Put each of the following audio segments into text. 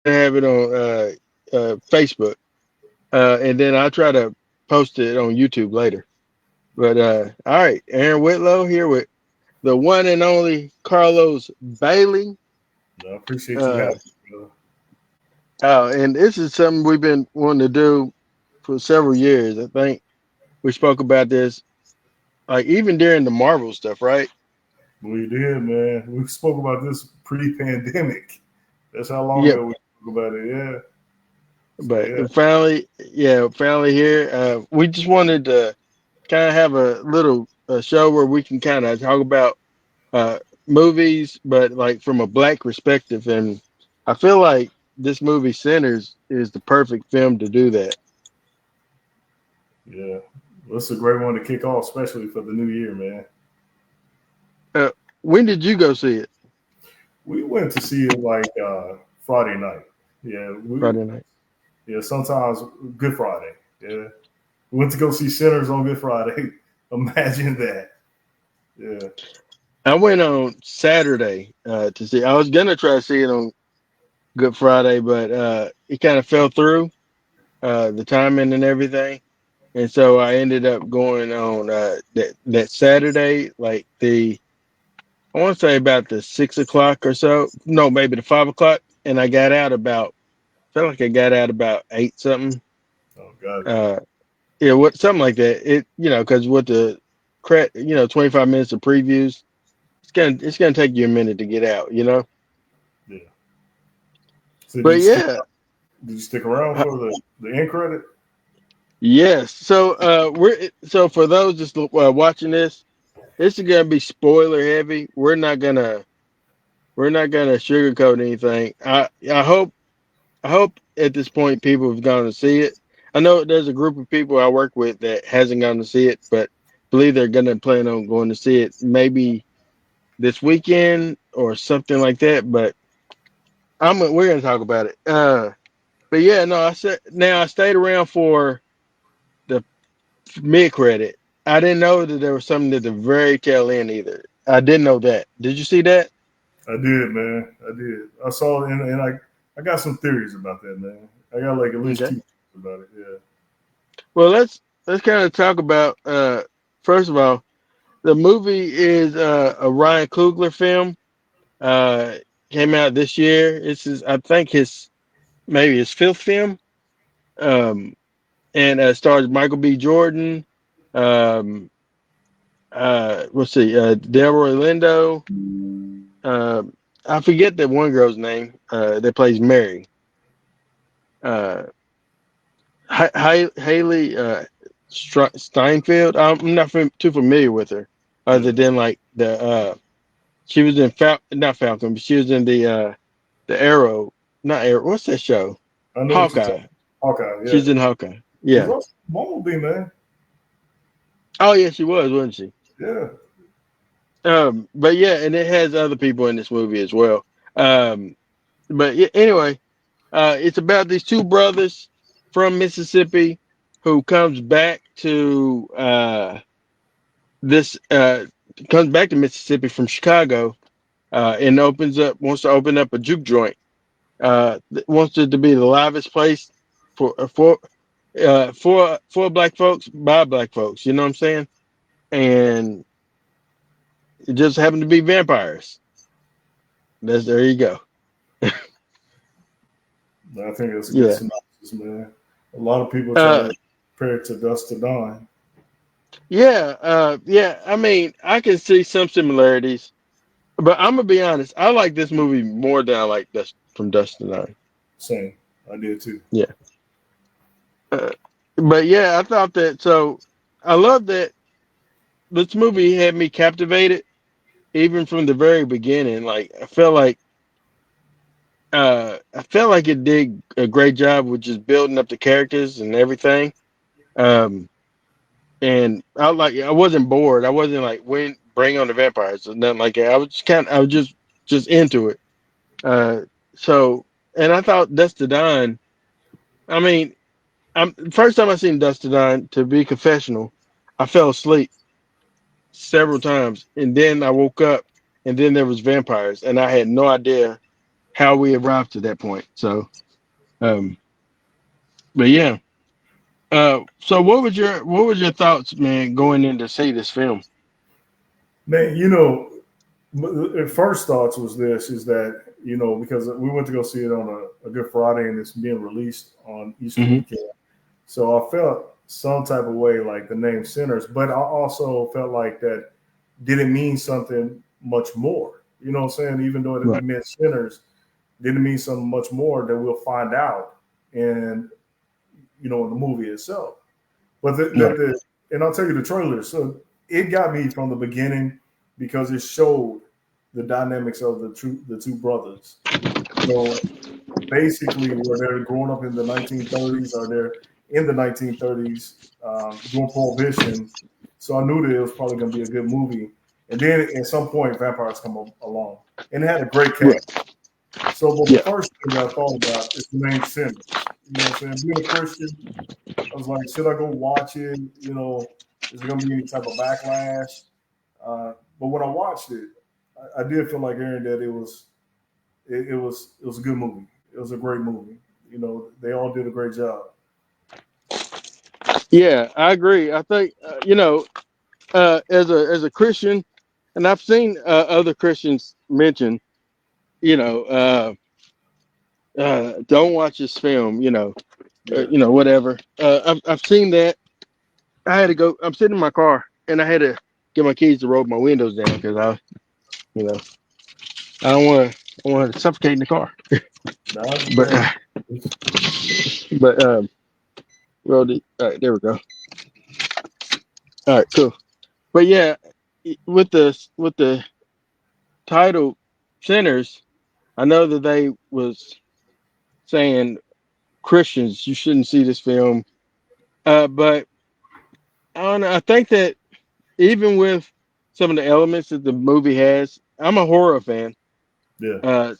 have it on Facebook, and then I'll try to post it on YouTube later. But all right, Aaron Whitlow here with the one and only Carlos Bailey. I appreciate you Uh, having me, brother. and this is something we've been wanting to do for several years. I think we spoke about this, like even during the Marvel stuff, right? We did, man. We spoke about this pre-pandemic. That's how long Yep. ago we spoke about it. Yeah. So yeah, But finally, yeah, finally here. We just wanted to kind of have a little show where we can kind of talk about uh, movies, but like from a black perspective. And I feel like this movie Sinners is the perfect film to do that. yeah. Well, it's a great one to kick off, especially for the new year, man. Uh, when did you go see it? We went to see it like Friday night. Yeah, Friday night. sometimes Good Friday. Yeah, we went to go see Sinners on Good Friday. Imagine that. Yeah, I went on Saturday to see. I was gonna try to see it on Good Friday, but it kind of fell through the timing and everything. And so I ended up going on that Saturday, like I want to say about the 6 o'clock or so. No, maybe the 5 o'clock, and I got out about felt like I got out about eight something. oh god, Uh, yeah, what something like that. It because with the 25 minutes of previews, it's gonna take you a minute to get out. yeah. So did But you stick? yeah, Did you stick around uh, for the end credit? yes. So so for those just watching this is gonna be spoiler heavy. We're not gonna sugarcoat anything. I hope at this point people have gone to see it. I know there's a group of people I work with that hasn't gone to see it, but believe they're gonna plan on going to see it maybe this weekend or something like that. But we're gonna talk about it. But yeah, no, I stayed around for the mid credit. I didn't know that there was something at the very tail end either. I didn't know that. Did you see that? I did, man. I did. I saw it, and I got some theories about that, man. I got like at least Okay. two about it. Yeah. Well, let's kind of talk about first of all, the movie is a Ryan Coogler film. Uh, Came out this year. This is, I think, maybe his fifth film. Um, and stars Michael B. Jordan. Um, let's see, Delroy Lindo. Um, I forget that one girl's name that plays Mary. Uh, Haley Steinfeld. I'm not too familiar with her, other Yeah. than like she was in not Falcon, but she was in the Arrow, not Arrow. What's that show? I know what you're talking. Hawkeye. Hawkeye. Yeah. She's in Hawkeye. She was Yeah. also Bumblebee, man. Oh yeah, she was, wasn't she? Yeah. But yeah, and it has other people in this movie as well. Um, but yeah, anyway, it's about these two brothers from Mississippi who this comes back to Mississippi from Chicago, and wants to open up a juke joint. Wants it to be the livest place for black folks by black folks. You know what I'm saying? And it just happened to be vampires. There you go. I think that's a good Yeah. synopsis, man. A lot of people try Uh, to compare it to Dust to Dawn. yeah. Yeah. I mean, I can see some similarities, but I'm gonna be honest. I like this movie more than I like from Dust to Nine. Same. I did too. Yeah. Uh, but yeah, I thought that. So I love that this movie had me captivated even from the very beginning. Like I felt like it did a great job with just building up the characters and everything. Um, and I wasn't bored. I wasn't like when bring on the vampires or nothing like that. I was just into it. Uh, so and I thought Dust to Dawn. I mean, first time I seen Dust to Dawn. To be confessional, I fell asleep several times, and then I woke up, and then there was vampires, and I had no idea. how we arrived to that point. So, um, but yeah. So what was your thoughts, man, going in to see this film? Man, first thoughts was this is that, because we went to go see it on a Good Friday and it's being released on Easter Hmm. weekend. So I felt some type of way like the name Sinners, but I also felt like that didn't mean something much more. You know what I'm saying? Even though it Right. meant sinners, didn't mean something much more that we'll find out in, in the movie itself. But Right. and I'll tell you the trailer. So it got me from the beginning because it showed the dynamics of the two brothers. So basically, where they're growing up in the 1930s, or they're in the 1930s during Prohibition. So I knew that it was probably going to be a good movie. And then at some point, vampires come along, and it had a great cast. Right. So, but the Yeah. first thing I thought about is the name Sinners. You know what I'm saying? Being a Christian, I was like, should I go watch it? Is there going to be any type of backlash? But when I watched it, I did feel like Aaron that it was a good movie. It was a great movie. They all did a great job. Yeah, I agree. I think as a Christian, and I've seen other Christians mention, you know, don't watch this film, Yeah, whatever. I've seen that. I had to go. I'm sitting in my car, and I had to get my keys to roll my windows down because you know, I don't want to. I want to suffocate in the car. no, I But understand. but roll it. All right, there we go. All right, cool. But yeah, with the title sinners, I know that they was saying Christians you shouldn't see this film. But I don't know. I think that even with some of the elements that the movie has, I'm a horror fan. Yeah,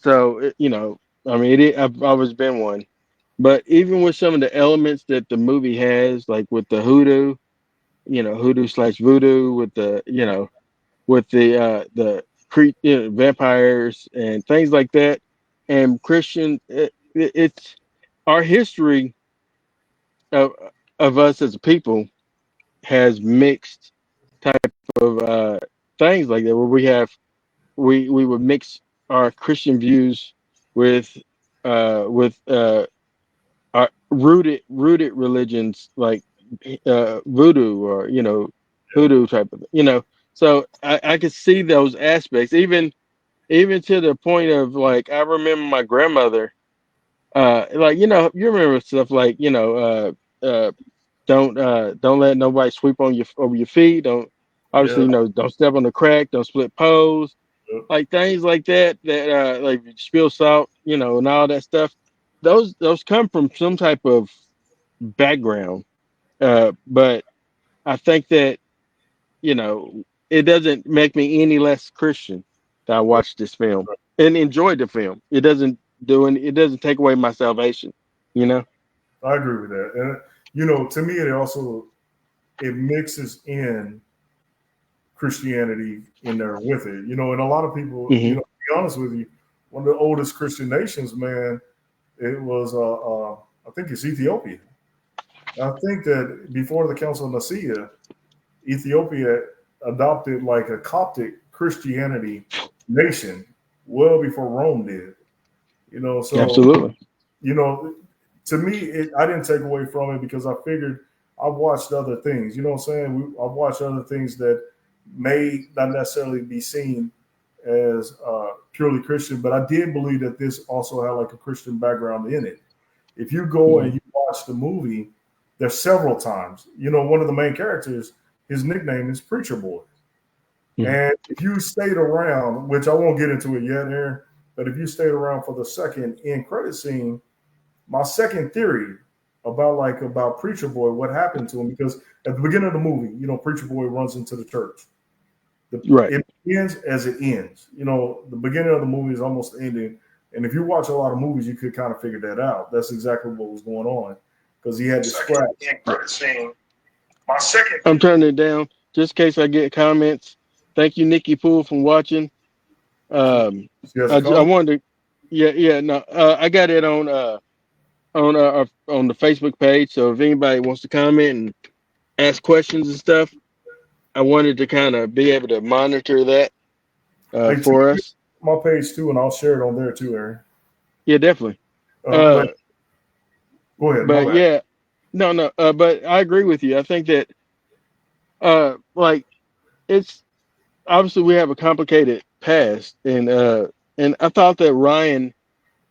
I mean, I've always been one. But even with some of the elements that the movie has, like with the hoodoo, hoodoo slash voodoo, with the vampires and things like that, and Christian, it's our history of of us as a people has mixed type of things like that, where we would mix our Christian views with with our rooted religions like voodoo or yeah, hoodoo type of so I could see those aspects even to the point of like I remember my grandmother like you remember stuff like don't let nobody sweep on your over your feet, don't obviously yeah, don't step on the crack, don't split poles, yeah, like things like that like spill salt, and all that stuff. Those come from some type of background. But I think that, it doesn't make me any less Christian that I yeah. watched this film and enjoyed the film. It doesn't take away my salvation, you know? I agree with that. And to me, it mixes in Christianity in there with it. And a lot of people, Hmm. to be honest with you, one of the oldest Christian nations, man, it was I think it's Ethiopia. I think that before the Council of Nicaea, Ethiopia adopted like a Coptic Christianity nation well before Rome did. So Absolutely. you know, to me, I didn't take away from it because I figured I've watched other things. You know what I'm saying? I've watched other things that may not necessarily be seen as purely Christian, but I did believe that this also had like a Christian background in it. If you go and Hmm. you watch the movie, there's several times. One of the main characters, his nickname is Preacher Boy. Hmm. And if you stayed around, which I won't get into it yet, Aaron, but if you stayed around for the second end credit scene, my second theory about Preacher Boy, what happened to him, because at the beginning of the movie, Preacher Boy runs into the church. Right. It ends as it ends. The beginning of the movie is almost ending. And if you watch a lot of movies, you could kind of figure that out. That's exactly what was going on because he had the Second scratch. end credit scene. My second. I'm turning it down just in case I get comments. Thank you, Nikki Poole, for watching. She, Um, she has a I comment. wanted to. Yeah, yeah. No, I got it on the Facebook page. So if anybody wants to comment and ask questions and stuff, I wanted to kind of be able to monitor that Hey, check for us. my page too, and I'll share it on there too, Aaron. Yeah, definitely. But Uh, go ahead, my but bad. yeah, no, no. But I agree with you. I think that like it's obviously we have a complicated past, and I thought that Ryan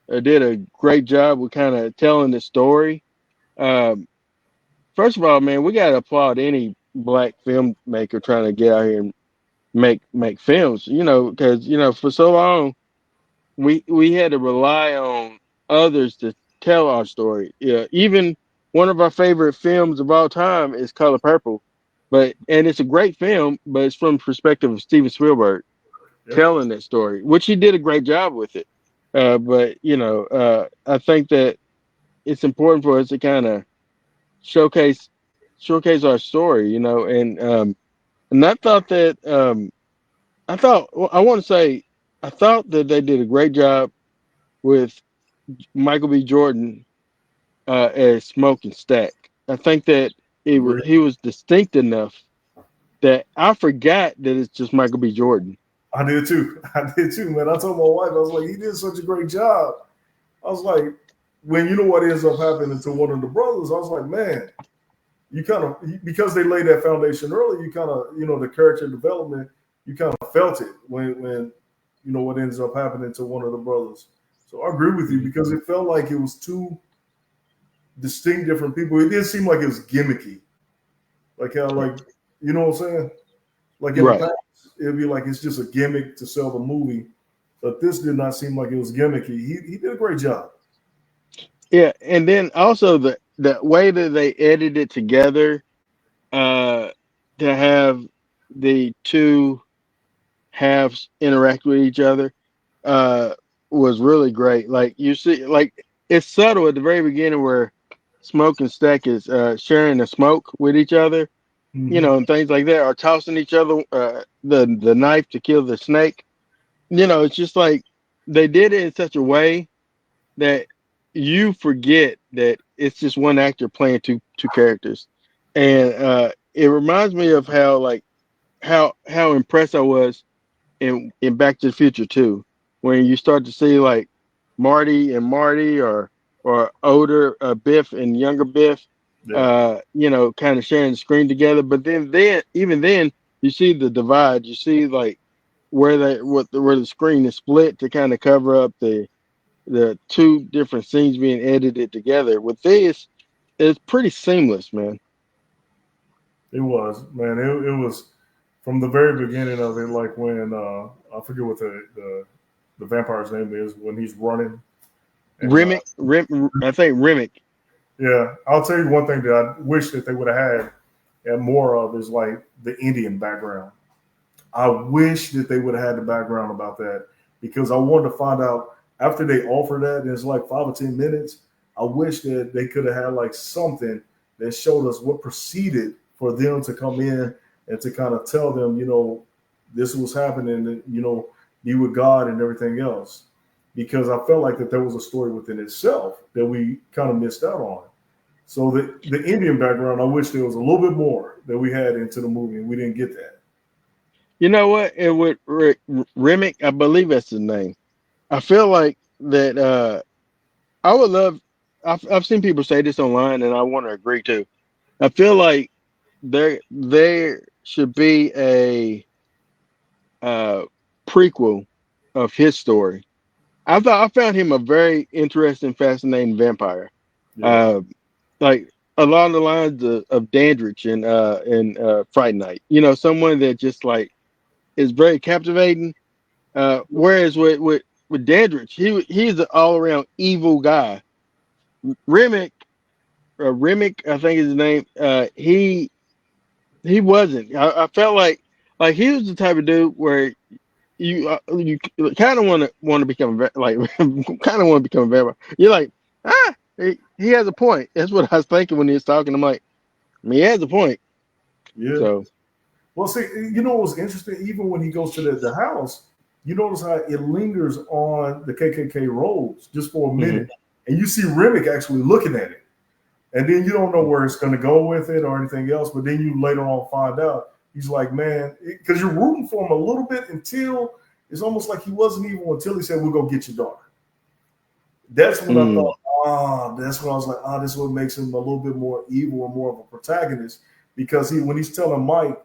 did a great job with kind of telling the story. Um, First of all, man, we gotta applaud any black filmmaker trying to get out here and make films. Because for so long we had to rely on others to tell our story. Yeah, even one of our favorite films of all time is Color Purple, and it's a great film, but it's from the perspective of Steven Spielberg Yep. telling that story, which he did a great job with it. But I think that it's important for us to kind of showcase showcase our story, and I thought that I want to say I thought that they did a great job with Michael B. Jordan as Smoking Stack. I think that Agree. he was distinct enough that I forgot that it's just Michael B. Jordan. I did too. I did too, man. I told my wife, I was like, he did such a great job. I was like, when you know what ends up happening to one of the brothers, I was like, man, you kind of because they laid that foundation early, you kind of the character development, you kind of felt it when what ends up happening to one of the brothers. So I agree with you Mhm. because it felt like it was two distinct different people. It didn't seem like it was gimmicky, like how you know what I'm saying. Like in the Right. past, it'd be like it's just a gimmick to sell the movie, but this did not seem like it was gimmicky. He did a great job. Yeah, and then also the way that they edited it together uh, to have the two halves interact with each other uh, was really great. Like you see, like it's subtle at the very beginning where Smoke and Stack is sharing the smoke with each other, Hmm. and things like that, or tossing each other the knife to kill the snake. It's just like they did it in such a way that you forget that it's just one actor playing two characters, and it reminds me of how like how impressed I was in Back to the Future too, when you start to see like Marty and Marty or older Biff and younger Biff, Yeah, kind of sharing the screen together. But then even then you see the divide. You see like where the screen is split to kind of cover up the two different scenes being edited together. With this, it's pretty seamless, man. it was man. It was from the very beginning of it, like when I forget what the vampire's name is when he's running and I think Remick. yeah, I'll tell you one thing that I wish that they would have had and more of is like the Indian background. I wish that they would have had the background about that because I wanted to find out after they offer that, and it's like 5 or 10 minutes. I wish that they could have had like something that showed us what proceeded for them to come in and to kind of tell them, this was happening, and, be with God and everything else. Because I felt like that there was a story within itself that we kind of missed out on. So the Indian background, I wish there was a little bit more that we had into the movie, and we didn't get that. You know what? And with Remick, I believe that's his name. I feel like that. I would love. I've seen people say this online, and I want to agree too. I feel like there should be a uh, prequel of his story. I found him a very interesting, fascinating vampire. Yeah, Uh, like along the lines of Dandridge and Fright Night. Someone that just like is very captivating. Whereas with Dandridge, he's an all around evil guy. Remick, Remick, I think is his name. He wasn't. I felt like he was the type of dude where you kind of want to become like kind of want to become a vampire. You're like he has a point. That's what I was thinking when he was talking. I'm like, I mean, he has a point. yeah. So Well, see, what was interesting? Even when he goes to the house, you notice how it lingers on the KKK robes just for a Hmm. minute, and you see Remick actually looking at it, and then you don't know where it's going to go with it or anything else. But then you later on find out he's like, man, because you're rooting for him a little bit until it's almost like he wasn't evil until he said, "We'll go get your daughter." That's when I Mm. thought, that's when I was like, this is what makes him a little bit more evil and more of a protagonist because when he's telling Mike,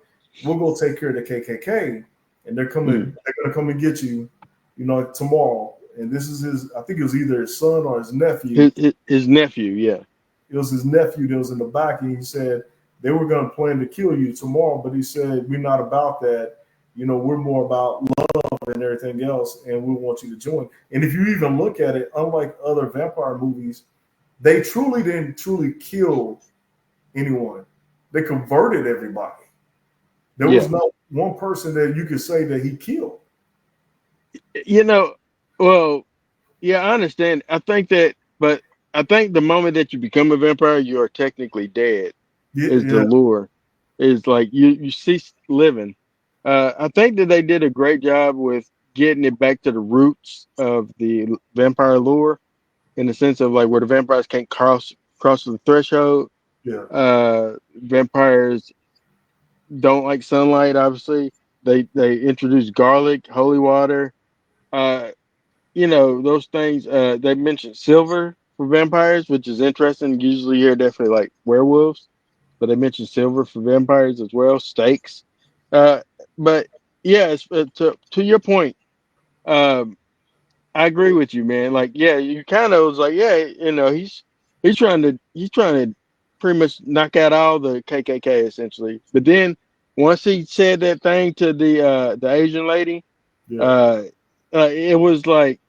we'll go take care of the KKK, and Mm. they're gonna come and get you, tomorrow. And this is I think it was either his son or his nephew. His nephew, yeah. It was his nephew that was in the back, and he said they were gonna plan to kill you tomorrow, but he said we're not about that. We're more about love and everything else, and we want you to join. And if you even look at it, unlike other vampire movies, they truly didn't truly kill anyone. They converted everybody. There Yeah. was not one person that you could say that he killed. You know, well, yeah, I understand. I think that, but I think the moment that you become a vampire, you are technically dead. Yeah, Is the yeah, lure? Is like you cease living. I think that they did a great job with getting it back to the roots of the vampire lure, in the sense of like where the vampires can't cross the threshold. yeah, Vampires don't like sunlight. Obviously, they introduce garlic, holy water. Uh, those things. They mentioned silver for vampires, which is interesting. Usually, you hear definitely like werewolves, but they mentioned silver for vampires as well. Stakes. Uh, but yeah, to your point. Um, I agree with you, man. Like, yeah, you kind of was like, yeah, he's trying to pretty much knock out all the KKK essentially. But then once he said that thing to the Asian lady, yeah. uh, it was like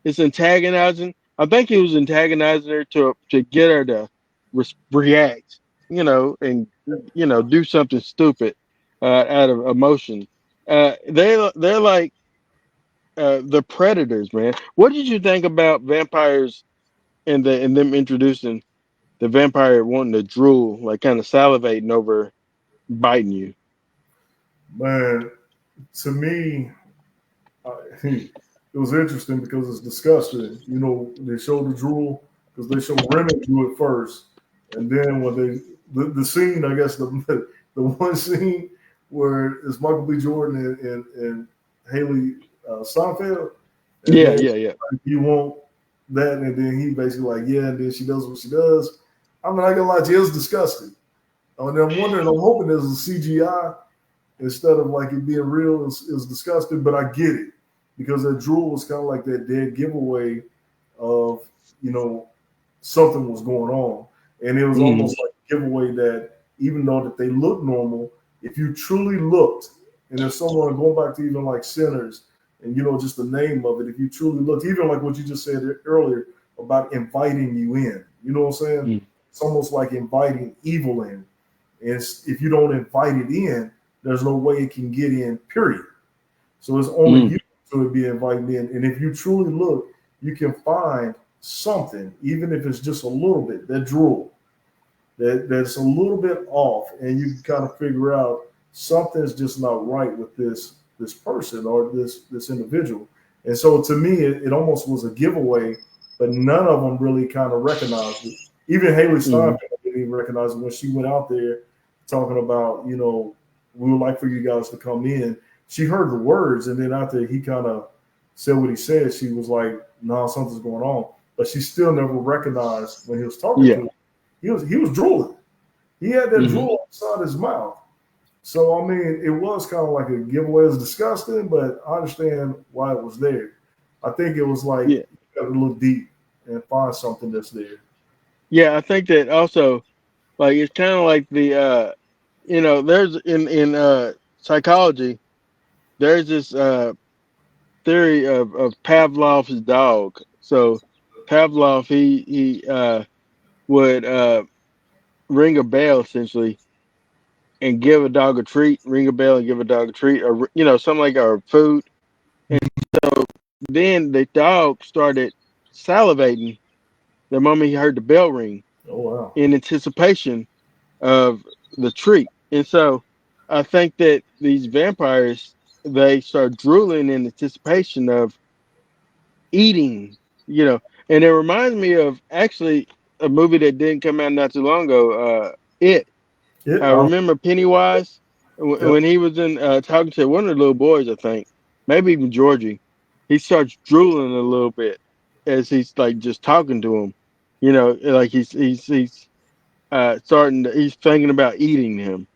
it's antagonizing. I think he was antagonizing her to get her to react, and do something stupid out of emotion. They're like the predators, man. What did you think about vampires and them introducing the vampire wanting to drool, like kind of salivating over biting you? Man, to me, it was interesting because it's disgusting. They show the drool because they show Remy do it first, and then when the scene, I guess the one scene where it's Michael B. Jordan and Haley Steinfeld, and Yeah, then yeah, yeah. you want that, and then he basically like, yeah, and then she does what she does. I mean, I gotta lie to you, it's disgusting. And I'm wondering, I'm hoping there's a CGI instead of like it being real is disgusting, but I get it because that drool was kind of like that dead giveaway of you know something was going on, and it was Hmm. almost like a giveaway that even though that they look normal, if you truly looked, and if someone going back to even like Sinners, and just the name of it, if you truly looked, even like what you just said earlier about inviting you in, you know what I'm saying? It's almost like inviting evil in. And if you don't invite it in, there's no way it can get in, period. So it's only Hmm. you to be invited in. And if you truly look, you can find something, even if it's just a little bit, that drool, that's a little bit off, and you can kind of figure out something's just not right with this person or this individual. And so to me, it almost was a giveaway, but none of them really kind of recognized it. Even Haley Hmm. Steinfeld didn't even recognize it when she went out there talking about, we would like for you guys to come in. She heard the words, and then after he kind of said what he said, she was like, "No, nah, something's going on." But she still never recognized when he was talking to Yeah. her. He was drooling. He had that Hmm. drool inside his mouth. So I mean, it was kind of like a giveaway. It's disgusting, but I understand why it was there. I think it was like Yeah. you got to look deep and find something that's there. Yeah. I think that also, like, it's kind of like there's in psychology, there's this theory of Pavlov's dog. So Pavlov, he would ring a bell essentially and give a dog a treat, ring a bell and give a dog a treat, or something like our food. And so then the dog started salivating the moment he heard the bell ring Oh wow. in anticipation of the treat. And so I think that these vampires, they start drooling in anticipation of eating, you know. And it reminds me of actually a movie that didn't come out not too long ago. It. It, I remember Pennywise yep, when he was in talking to one of the little boys, I think, maybe even Georgie. He starts drooling a little bit as he's like just talking to him, you know, like he's starting to, he's thinking about eating him.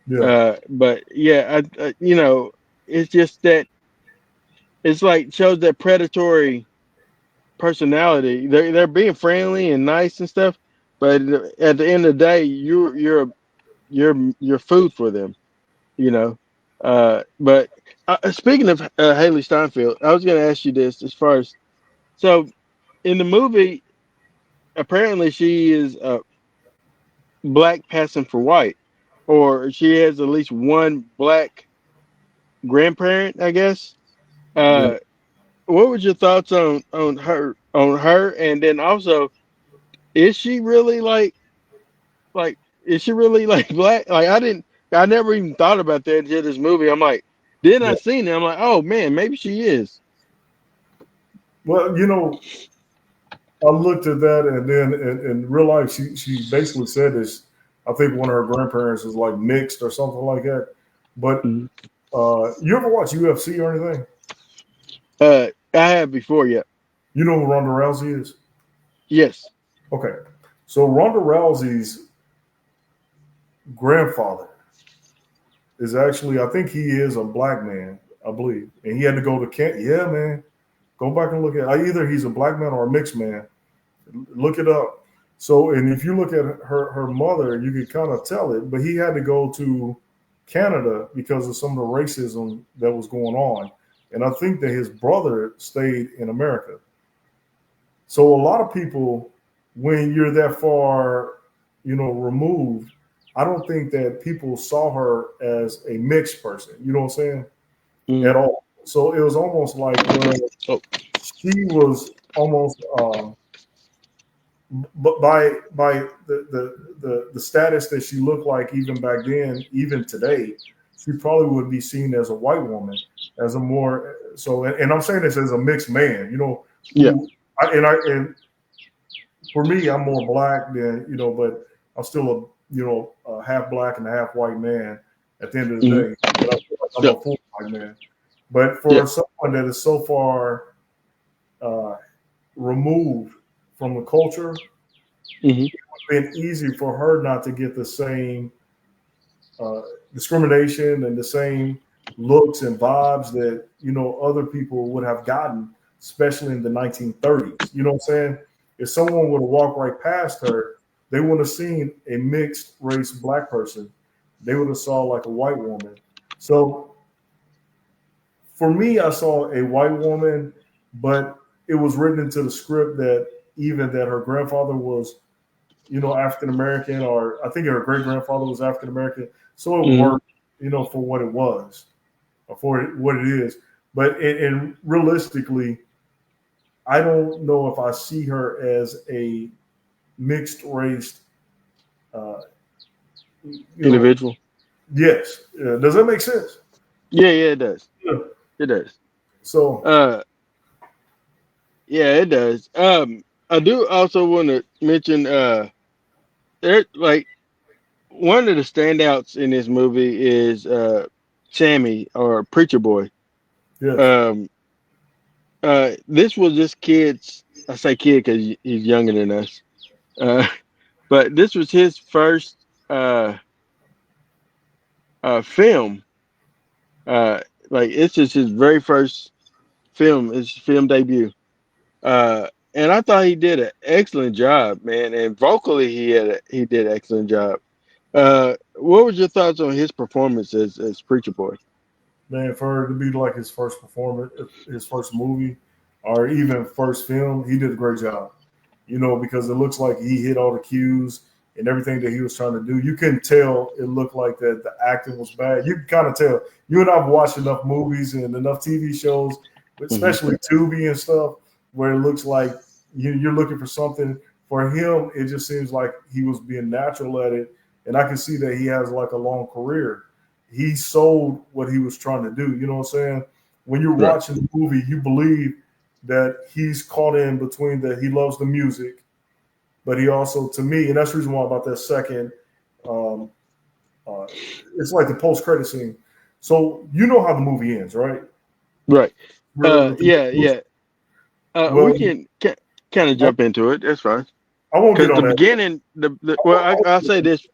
yeah, But yeah, you know, it's just that it's like shows that predatory personality. They're being friendly and nice and stuff, but at the end of the day, you're food for them, you know. But speaking of Haley Steinfeld, I was going to ask you this as far as so in the movie, apparently she is black passing for white, or she has at least one black grandparent, I guess. yeah. Uh, what was your thoughts on her, and then also is she really like is she really like black? Like I never even thought about that until this movie. I'm like, then I Yeah. seen it. I'm like, oh man, maybe she is. Well, I looked at that, and then in real life, she basically said this. I think one of her grandparents was like mixed or something like that. But Mhm. you ever watch UFC or anything? I have before, yeah. You know who Ronda Rousey is? Yes. Okay, so Ronda Rousey's grandfather is actually, I think he is a black man, I believe, and he had to go to camp. Yeah, man, go back and look at either he's a black man or a mixed man. Look it up. So, and if you look at her mother, you can kind of tell it. But he had to go to Canada because of some of the racism that was going on, and I think that his brother stayed in America. So, a lot of people, when you're that far, removed, I don't think that people saw her as a mixed person. You know what I'm saying? Mm. At all. So it was almost like, well, Oh. she was almost but by the status that she looked like even back then, even today, she probably would be seen as a white woman, as a more so. And I'm saying this as a mixed man, Yeah. who and for me, I'm more black than but I'm still a half black and a half white man at the end of the Hmm. day. But I feel like I'm Yeah. a full white man. But Yeah. for someone that is so far uh, removed from the culture, Hmm. been easy for her not to get the same uh, discrimination and the same looks and vibes that other people would have gotten, especially in the 1930s. You know what I'm saying? If someone would have walked right past her, they would have seen a mixed race black person. They would have saw like a white woman. So for me, I saw a white woman, but it was written into the script that even that her grandfather was African American, or I think her great grandfather was African American. So it Hmm. worked, for what it was, or for what it is. But and realistically, I don't know if I see her as a mixed race. Uh, you know, Individual. yes. Does that make sense? Yeah. Yeah. It does. Yeah. It does. So Uh. Yeah. It does. I do also want to mention there like one of the standouts in this movie is Sammy or Preacher Boy. yes, Um. This was this kid's. I say kid because he's younger than us. Uh. But this was his first uh film. Uh, like it's just his very first film, his film debut. And I thought he did an excellent job, man. And vocally, he did an excellent job. What was your thoughts on his performance as Preacher Boy? man, for her to be like his first performance, his first movie, or even first film, he did a great job. Because it looks like he hit all the cues and everything that he was trying to do. You couldn't tell it looked like that the acting was bad. You can kind of tell. You and I've watched enough movies and enough TV shows, Hmm. especially Tubi and stuff, where it looks like you're looking for something. For him, it just seems like he was being natural at it. And I can see that he has like a long career. he sold what he was trying to do. You know what I'm saying? When you're Right. watching the movie, you believe that he's caught in between that he loves the music, but he also, to me, and that's the reason why about that second, um, uh, it's like the post credit scene. So you know how the movie ends, right? Right. Where with the, Yeah, yeah. We well, can kind of I, jump into it. That's fine. I won't get Because on the that. beginning, well, I'll say this.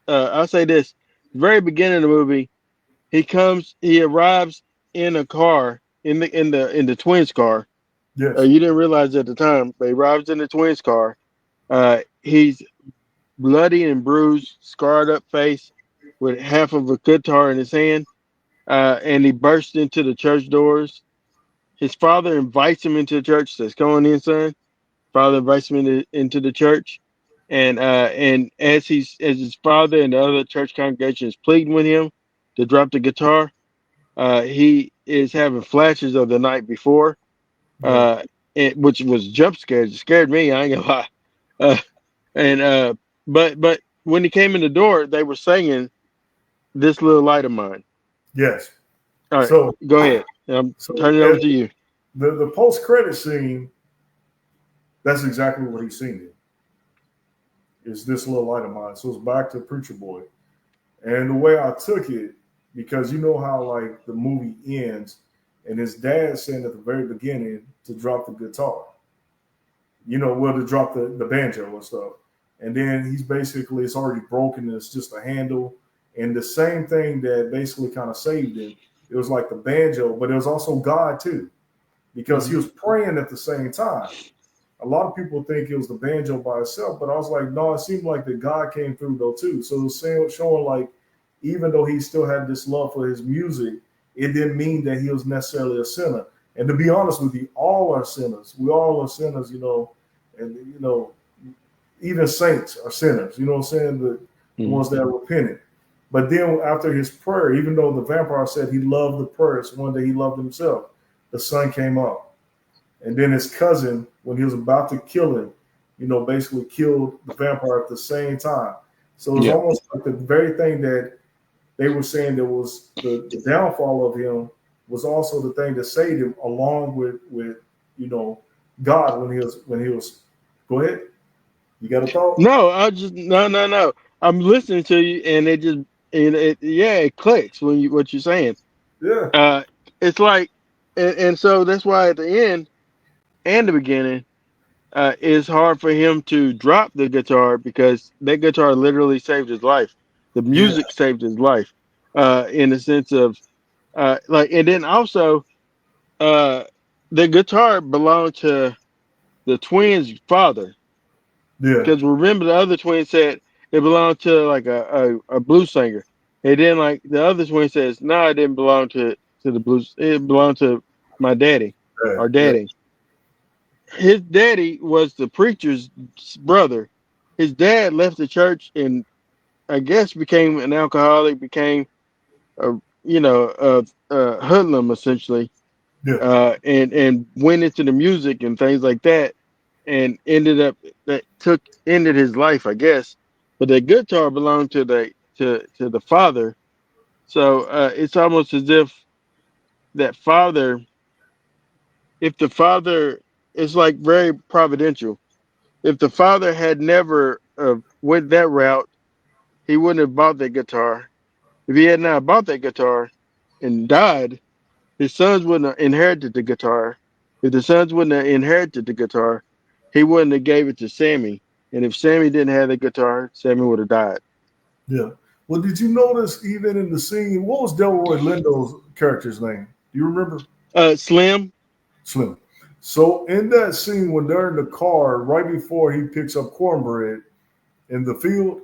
I'll say this. Very beginning of the movie, he arrives in a car in the twins car. Yes, You didn't realize at the time, but he arrives in the twins car. He's bloody and bruised, scarred up face, with half of a guitar in his hand. And he bursts into the church doors. His father invites him into the church. Says, "Come on in, son." Father invites him into the church, and as his father and the other church congregation is pleading with him to drop the guitar, he is having flashes of the night before, yeah, uh, which was jump scares. It scared me. I ain't gonna lie. Uh, and but when he came in the door, they were singing "This Little Light of Mine." yes. All right, So, go ahead. I'm so turning it over to you. the post credit scene, that's exactly what he's singing. Is this little light of mine? So it's back to Preacher Boy, and the way I took it, because you know how like the movie ends, and his dad saying at the very beginning to drop the guitar, well, to drop the banjo and stuff. And then he's basically, it's already broken and it's just a handle. And the same thing that basically kind of saved him, it was like the banjo, but it was also God too, because he Mhm. was praying at the same time. A lot of people think it was the banjo by itself, but I was like, no, it seemed like that God came through though too. So it was showing like, even though he still had this love for his music, it didn't mean that he was necessarily a sinner. And to be honest with you, all are sinners. We all are sinners, and even saints are sinners. You know what I'm saying? The Mhm. ones that are repentant. But then after his prayer, even though the vampire said he loved the prayer, it's one day he loved himself. The sun came up. And then his cousin, when he was about to kill him, basically killed the vampire at the same time. So it's Yeah. almost like the very thing that they were saying that was the downfall of him was also the thing that saved him, along with you know God when he was. Go ahead. You got a thought? No, I just no, no, no. I'm listening to you, and yeah, it clicks when you what you're saying. Yeah, Uh, it's like, and so that's why at the end and the beginning, it's hard for him to drop the guitar because that guitar literally saved his life. The yeah, music saved his life, in the sense of, and then also, uh, the guitar belonged to the twins' father. yeah. Because remember, the other twin said it belonged to like a blues singer. And then like the other twin says, no, it didn't belong to the blues. It belonged to my daddy, Yeah, our yeah, daddy. His daddy was the preacher's brother. His dad left the church and I guess became an alcoholic, became a a hoodlum essentially, yeah, and went into the music and things like that, and ended up that took ended his life, I guess. But the guitar belonged to the father, so it's almost as if that father, if the father, it's like very providential. If the father had never went that route, he wouldn't have bought that guitar. If he had not bought that guitar and died, his sons wouldn't have inherited the guitar. If the sons wouldn't have inherited the guitar, he wouldn't have gave it to Sammy. And if Sammy didn't have the guitar, Sammy would have died. yeah. Well, did you notice even in the scene, what was Delroy Lindo's character's name? Do you remember? Slim. Slim. So in that scene, when they're in the car, right before he picks up cornbread in the field,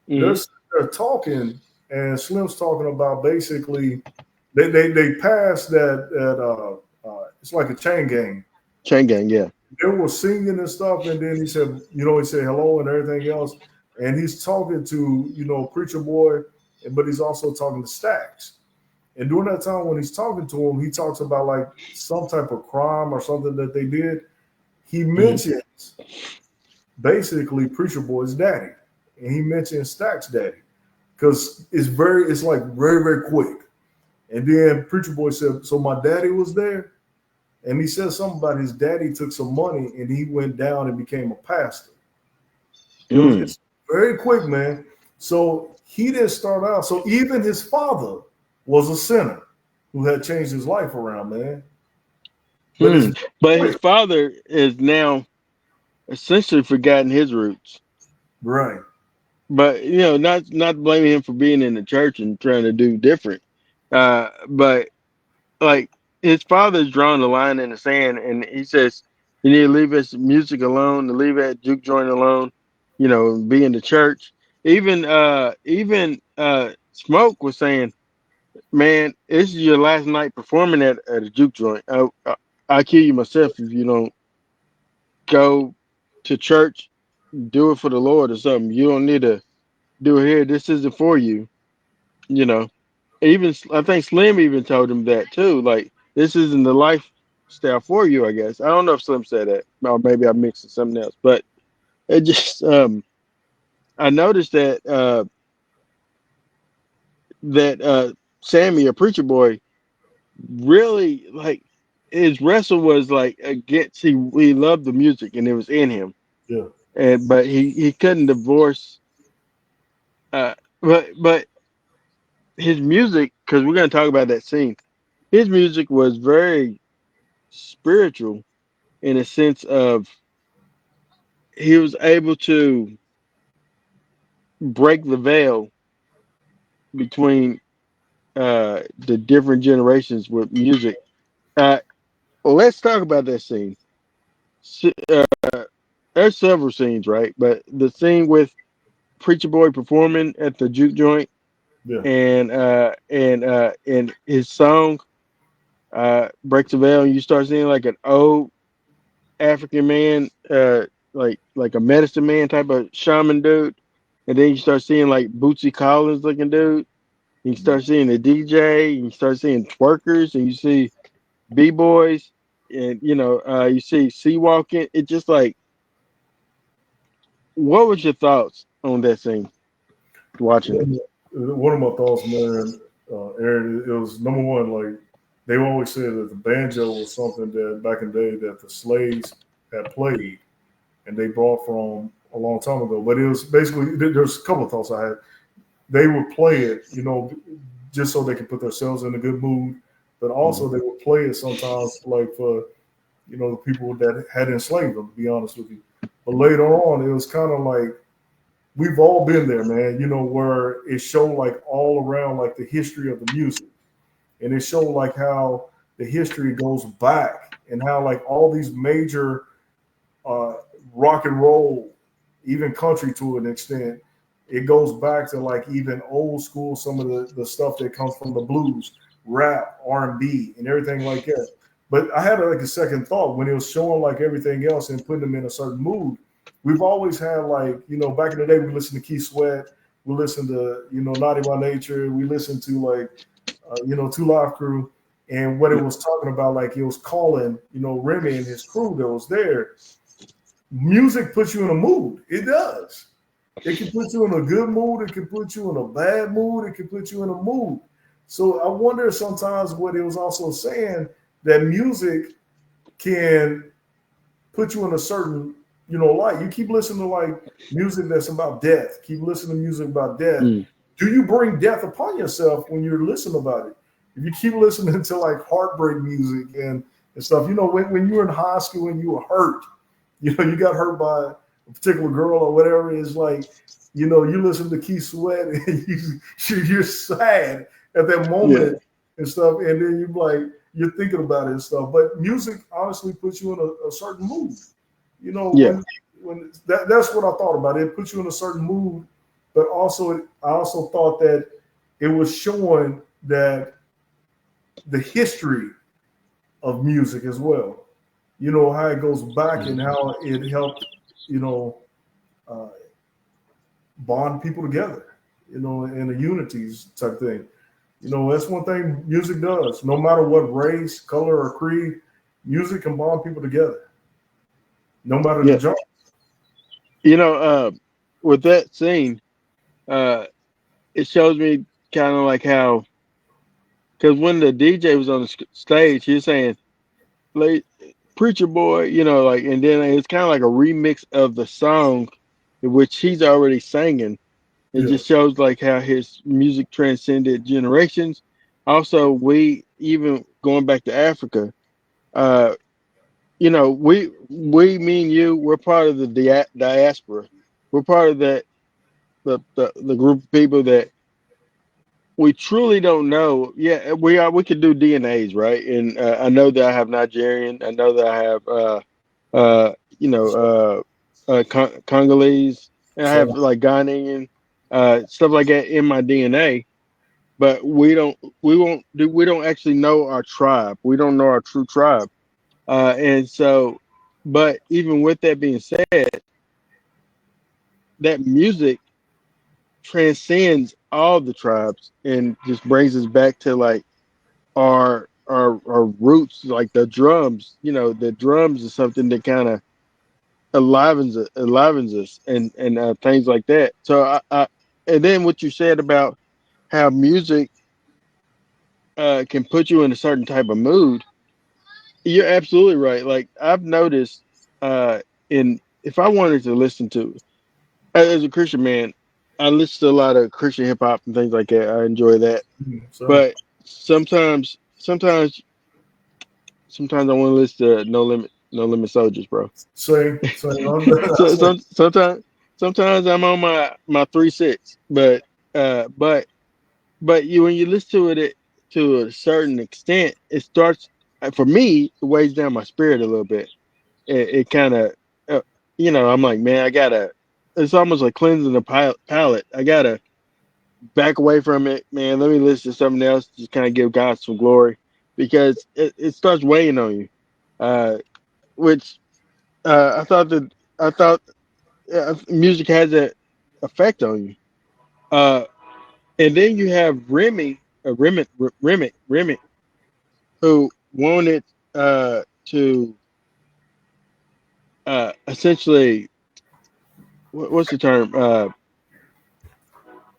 they're Hmm. they're talking, and Slim's talking about basically they passed that it's like a chain gang. Chain Gang, yeah. They were singing and stuff, and then he said hello and everything else, and he's talking to Preacher Boy, but he's also talking to Stacks. And during that time when he's talking to him, he talks about like some type of crime or something that they did. He Hmm. mentions basically Preacher Boy's daddy, and he mentions Stack's daddy. because it's like very, very quick. And then Preacher Boy said, so my daddy was there, and he said something about his daddy took some money and he went down and became a pastor. Mm. It's very quick, man. So he didn't start out. So even his father was a sinner who had changed his life around, man. But it's Hmm. But his quick, father is now essentially forgotten his roots. right? But not blaming him for being in the church and trying to do different. But like his father's drawn the line in the sand, and he says you need to leave his music alone, to leave that juke joint alone. Be in the church. Even Smoke was saying, "Man, this is your last night performing at a juke joint. I'll kill you myself if you don't go to church, do it for the Lord or something. You don't need to do it here. This isn't for you." You know, even I think Slim even told him that too. Like, this isn't the lifestyle for you. I guess I don't know if Slim said that, or maybe I'm mixing something else. But it just I noticed that Sammy, a preacher boy, really like his wrestle was like against he loved the music and it was in him, Yeah, and but he couldn't divorce. Uh, but his music, because we're gonna talk about that scene. His music was very spiritual in a sense of he was able to break the veil between the different generations with music. Uh, let's talk about that scene. There's several scenes, right? But the scene with Preacher Boy performing at the juke joint yeah, and his song breaks the veil, and you start seeing like an old African man, like a medicine man type of shaman dude, and then you start seeing like Bootsy Collins looking dude. You start seeing the DJ, and you start seeing twerkers, and you see b boys, and you see sea walking. It's just like, what was your thoughts on that scene? Watching it. one of my thoughts, man, Aaron, it was number one. Like they always said that the banjo was something that back in the day that the slaves had played and they brought from a long time ago. But it was basically there's a couple of thoughts I had. They would play it, just so they could put themselves in a good mood, but Mhm. also they would play it sometimes like for the people that had enslaved them. To be honest with you, but later on, it was kind of like we've all been there, man. Where it showed like all around like the history of the music, and it showed like how the history goes back and how like all these major uh, rock and roll, even country to an extent. It goes back to like even old school, some of the stuff that comes from the blues, rap, R&B, and everything like that. But I had like a second thought when it was showing like everything else and putting them in a certain mood. We've always had like, back in the day, we listened to Keith Sweat, we listened to, Naughty by Nature, we listened to like, Two Live Crew. And what it Yeah, was talking about, like it was calling, Remy and his crew that was there. Music puts you in a mood. It does. It can put you in a good mood. It can put you in a bad mood. It can put you in a mood. So I wonder sometimes what it was also saying that music can put you in a certain, light. You keep listening to like music that's about death. Keep listening to music about death. mm, Do you bring death upon yourself when you're listening about it? If you keep listening to like heartbreak music and stuff, when you were in high school and you were hurt, you got hurt by a particular girl or whatever. It's like, you listen to Keith Sweat and you're sad at that yeah, moment and stuff, and then you're thinking about it and stuff. But music honestly puts you in a certain mood. yeah, When that's what I thought about it. It puts you in a certain mood, but also I also thought that it was showing that the history of music as well. How it goes back and how it helped, you know, uh, bond people together, in a unities type thing. That's one thing music does. No matter what race, color, or creed, music can bond people together, no matter the yeah. genre. You know, with that scene, uh, it shows me kind of like how, because when the DJ was on the stage, he was saying, like, preacher boy, like, and then it's kind of like a remix of the song in which he's already singing. It Yeah, just shows like how his music transcended generations. Also, we even going back to Africa, uh, me and you, we're part of the diaspora. We're part of that the group of people that we truly don't know. Yeah, we are. We could do DNAs, right? And I know that I have Nigerian. I know that I have Congolese, and I have so like Ghanaian, stuff like that in my DNA. But we don't actually know our tribe. We don't know our true tribe. And so, but even with that being said, that music transcends all the tribes and just brings us back to like our roots, like the drums. The drums is something that kind of enlivens us, and things like that. So and then what you said about how music can put you in a certain type of mood, you're absolutely right. Like I've noticed, in if I wanted to listen to, as a Christian man, I listen to a lot of Christian hip hop and things like that. I enjoy that. so But sometimes I want to listen to No Limit Soldiers, bro. same on that. So Same. sometimes I'm on my 3-6, but you when you listen to it to a certain extent, it starts, for me, it weighs down my spirit a little bit. It kind of, I'm like, man, I gotta. It's almost like cleansing the palate. I gotta back away from it, man. Let me listen to something else. Just kind of give God some glory, because it starts weighing on you. Which I thought music has that effect on you. Uh, and then you have Remy, who wanted to essentially, what's the term?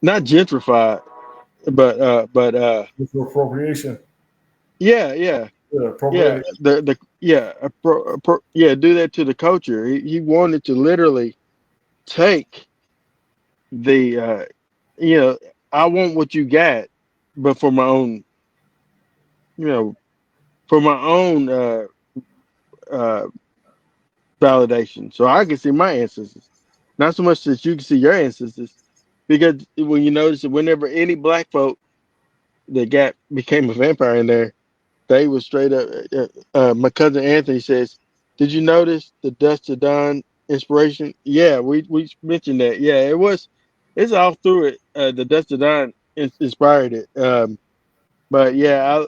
Not gentrify, but With appropriation, yeah, yeah, yeah, yeah. appropriation. The yeah, yeah, do that to the culture. He wanted to literally take the you know, I want what you got, but for my own, you know, for my own uh validation, so I can see my ancestors, not so much that you can see your ancestors, because when you notice that whenever any black folk that got became a vampire in there, they was straight up. My cousin Anthony says, "Did you notice the Dust to Dawn inspiration?" Yeah, we mentioned that. Yeah, it was. It's all through it. The Dust to Dawn inspired it. But yeah,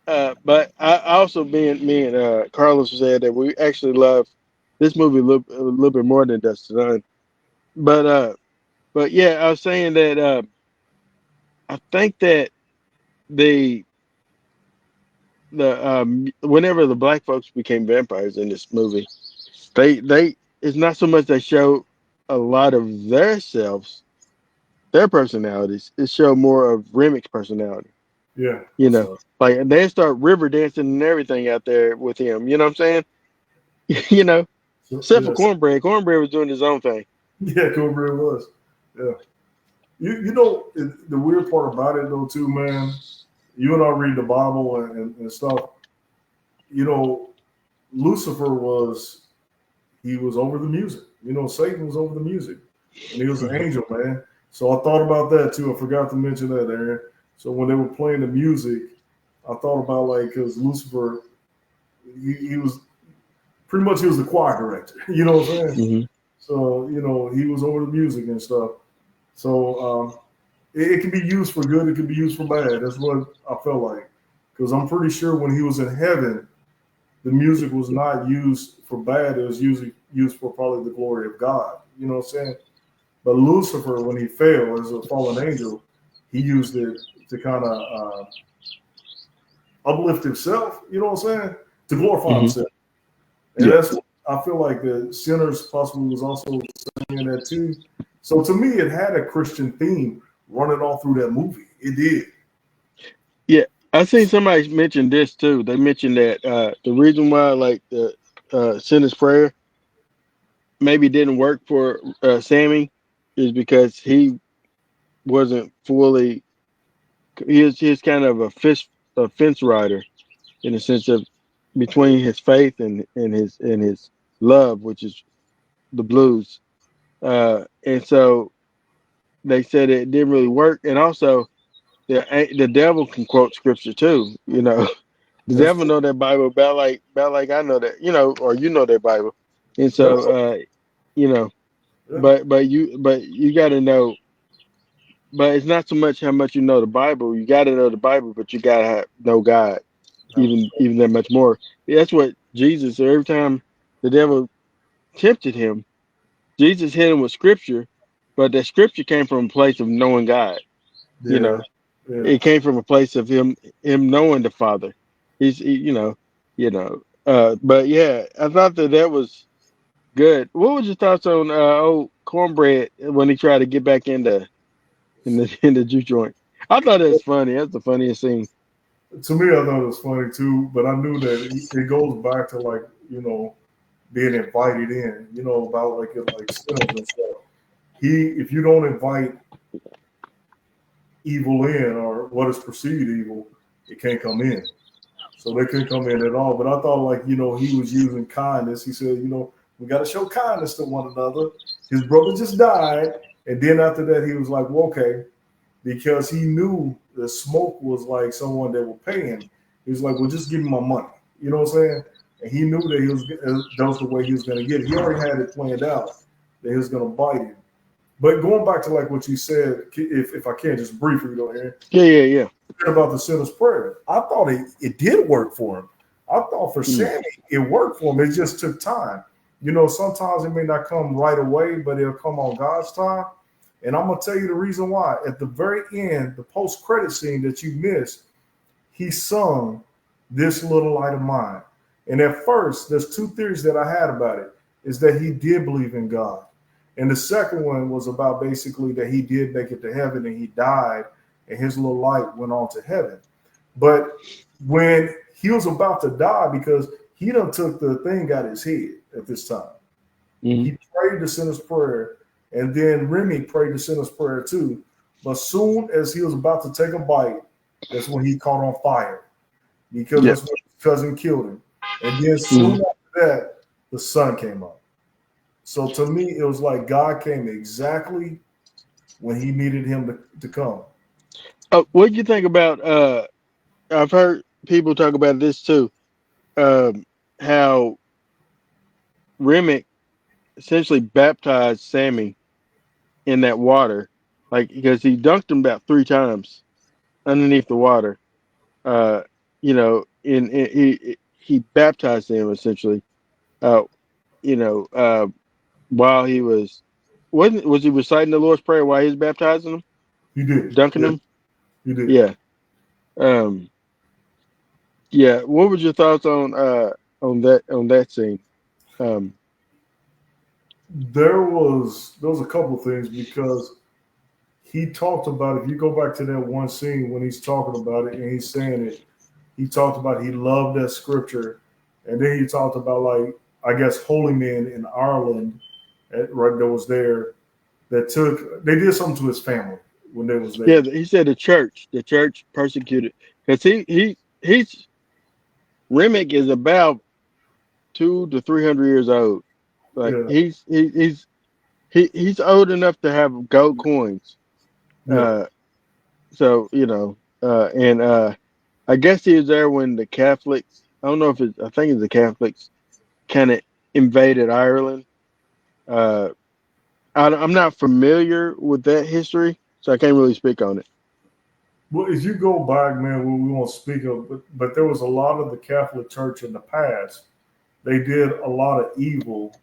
but I also, me and Carlos said that we actually love this movie a little bit more than Dust to Dawn. But but yeah, I was saying that I think that the whenever the black folks became vampires in this movie, they it's not so much they show a lot of their selves, their personalities. It showed more of Remic's personality. Yeah, You know, so like they start river dancing and everything out there with him. You know what I'm saying? You know, except for yes, Cornbread. Cornbread was doing his own thing. yeah, Cobra was. Yeah, you know the weird part about it though too, man. You and I read the Bible and stuff. You know, Lucifer was he was over the music. You know, Satan was over the music, and he was an angel, man. So I thought about that too. I forgot to mention that, Aaron. So when they were playing the music, I thought about like because Lucifer, he was pretty much he was the choir director. You know what I'm saying? Hmm. So you know he was over the music and stuff. So it can be used for good. It can be used for bad. That's what I felt like. Because I'm pretty sure when he was in heaven, the music was not used for bad. It was usually used for probably the glory of God. You know what I'm saying? But Lucifer, when he fell as a fallen angel, he used it to kind of uplift himself. You know what I'm saying? To glorify Hmm. himself. And Yeah. that's I feel like the sinners possibly was also saying that too. So to me, it had a Christian theme, running all through that movie. It did. Yeah, I seen somebody mention this too. They mentioned that the reason why like the sinner's prayer maybe didn't work for Sammy is because he wasn't fully. He is kind of a fence rider in the sense of between his faith and his love, which is the blues. And so they said it didn't really work. And also, the devil can quote scripture too. The That's devil true. know that Bible about like I know that, or that Bible. And That's so, you know, yeah. but you got to know. But it's not so much how much you know the Bible. You got to know the Bible, but you got to know God Absolutely. even that much more. That's what Jesus. So every time the devil tempted him, Jesus hit him with scripture, but that scripture came from a place of knowing God. You Yeah. know, Yeah. it came from a place of him knowing the Father. But yeah, I thought that was good. What was your thoughts on old cornbread when he tried to get back in the juke joint? I thought it was funny. That's the funniest scene. To me, I thought it was funny too, but I knew that it goes back to like being invited in. About like sinners and stuff. If you don't invite evil in or what is perceived evil, it can't come in. So they couldn't come in at all. But I thought like he was using kindness. He said we got to show kindness to one another. His brother just died, and then after that he was like, well, okay, because he knew the smoke was like someone that would pay him. He was like, well, just give me my money. You know what I'm saying? And he knew that was the way he was going to get it. He already had it planned out that he was going to bite him. But going back to like what you said, if I can just briefly go here Yeah, yeah, yeah. about the sinner's prayer, I thought it did work for him. I thought for Mm. Sammy it worked for him. It just took time. Sometimes it may not come right away, but it'll come on God's time. And I'm gonna tell you the reason why. At the very end, the post-credit scene that you missed, he sung "This Little Light of Mine." And at first, there's two theories that I had about it: is that he did believe in God, and the second one was about basically that he did make it to heaven and he died, and his little light went on to heaven. But when he was about to die, because he done took the thing out of his head at this time, Hmm. he prayed the sinner's prayer, and then Remy prayed the sinner's prayer too. But soon as he was about to take a bite, that's when he caught on fire, because Yeah. that's when his cousin killed him. And then Hmm. soon after that, the sun came up. So to me, it was like God came exactly when he needed him to come. What do you think about? I've heard people talk about this too. How Remick essentially baptized Sammy in that water, like because he dunked him about 3 times underneath the water. Uh, and he baptized him essentially. Uh, while he was he reciting the Lord's Prayer while he was baptizing him, He did. dunking Yeah, him? he did. Yeah. Um, yeah. What was your thoughts on that scene? Um, There was a couple of things because he talked about, if you go back to that one scene when he's talking about it and he's saying it, he talked about he loved that scripture, and then he talked about like I guess holy men in Ireland, right, that was there they did something to his family when they was yeah, there. he said the church persecuted because he's Remick is about 200 to 300 years old. Like Yeah, he's old enough to have gold coins. yeah, Uh, so and I guess he was there when the Catholics. I don't know if it's. I think it's the Catholics kind of invaded Ireland. Uh, I'm not familiar with that history, so I can't really speak on it. well, as you go back, man, we won't speak of, but there was a lot of the Catholic Church in the past. They did a lot of evil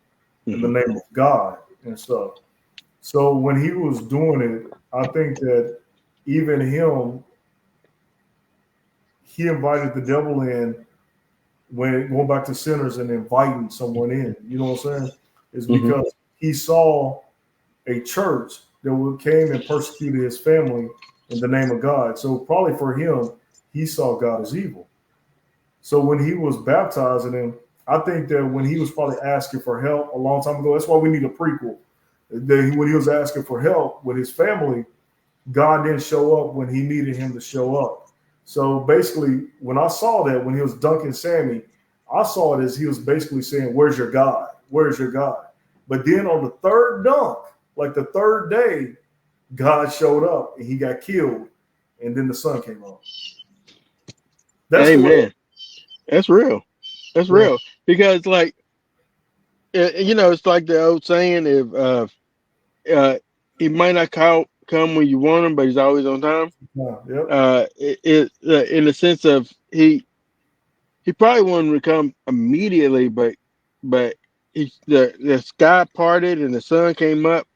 in the Hmm. name of God and stuff. So when he was doing it, I think that even him, he invited the devil in when going back to sinners and inviting someone in. You know what I'm saying? Is Hmm. because he saw a church that came and persecuted his family in the name of God. So probably for him, he saw God as evil. So when he was baptizing him, I think that when he was probably asking for help a long time ago, that's why we need a prequel. That when he was asking for help with his family, God didn't show up when he needed him to show up. So basically, when I saw that, when he was dunking Sammy, I saw it as he was basically saying, "Where's your God? Where's your God?" But then on the third dunk, like the third day, God showed up and he got killed, and then the sun came on. That's the way. Amen. That's real. That's Yeah, real. Because like it's like the old saying: if uh, he might not come when you want him, but he's always on time. yeah, yep, In the sense of he probably wanted to come immediately, but the sky parted and the sun came up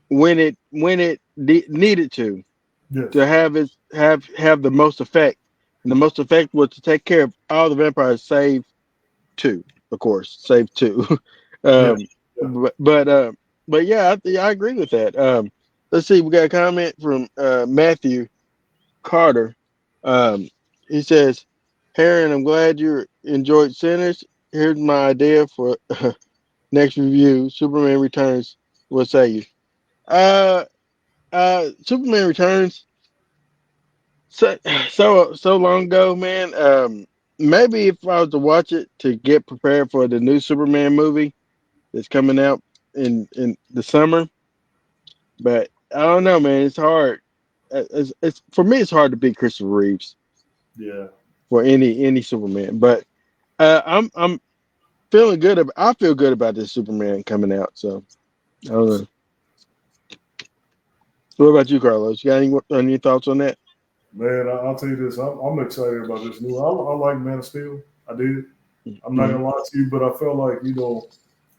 when it needed to yes, have the most effect, and the most effect was to take care of all the vampires, save two, of course, save two. yeah, um, yeah. but yeah, I agree with that. Let's see, we got a comment from Matthew Carter. Um, he says, Heron, I'm glad you enjoyed Sinners. Here's my idea for next review. Superman Returns will say you. Uh, Superman Returns. So so long ago, man. Maybe if I was to watch it to get prepared for the new Superman movie that's coming out in the summer, but I don't know, man. It's hard. It's for me. It's hard to beat Christopher Reeves Yeah. for any Superman. But I'm feeling good. I feel good about this Superman coming out. So I don't know. What about you, Carlos? You got any thoughts on that? Man, I'll tell you this. I'm excited about this new. I like Man of Steel. I did. I'm not Mhm. gonna lie to you, but I felt like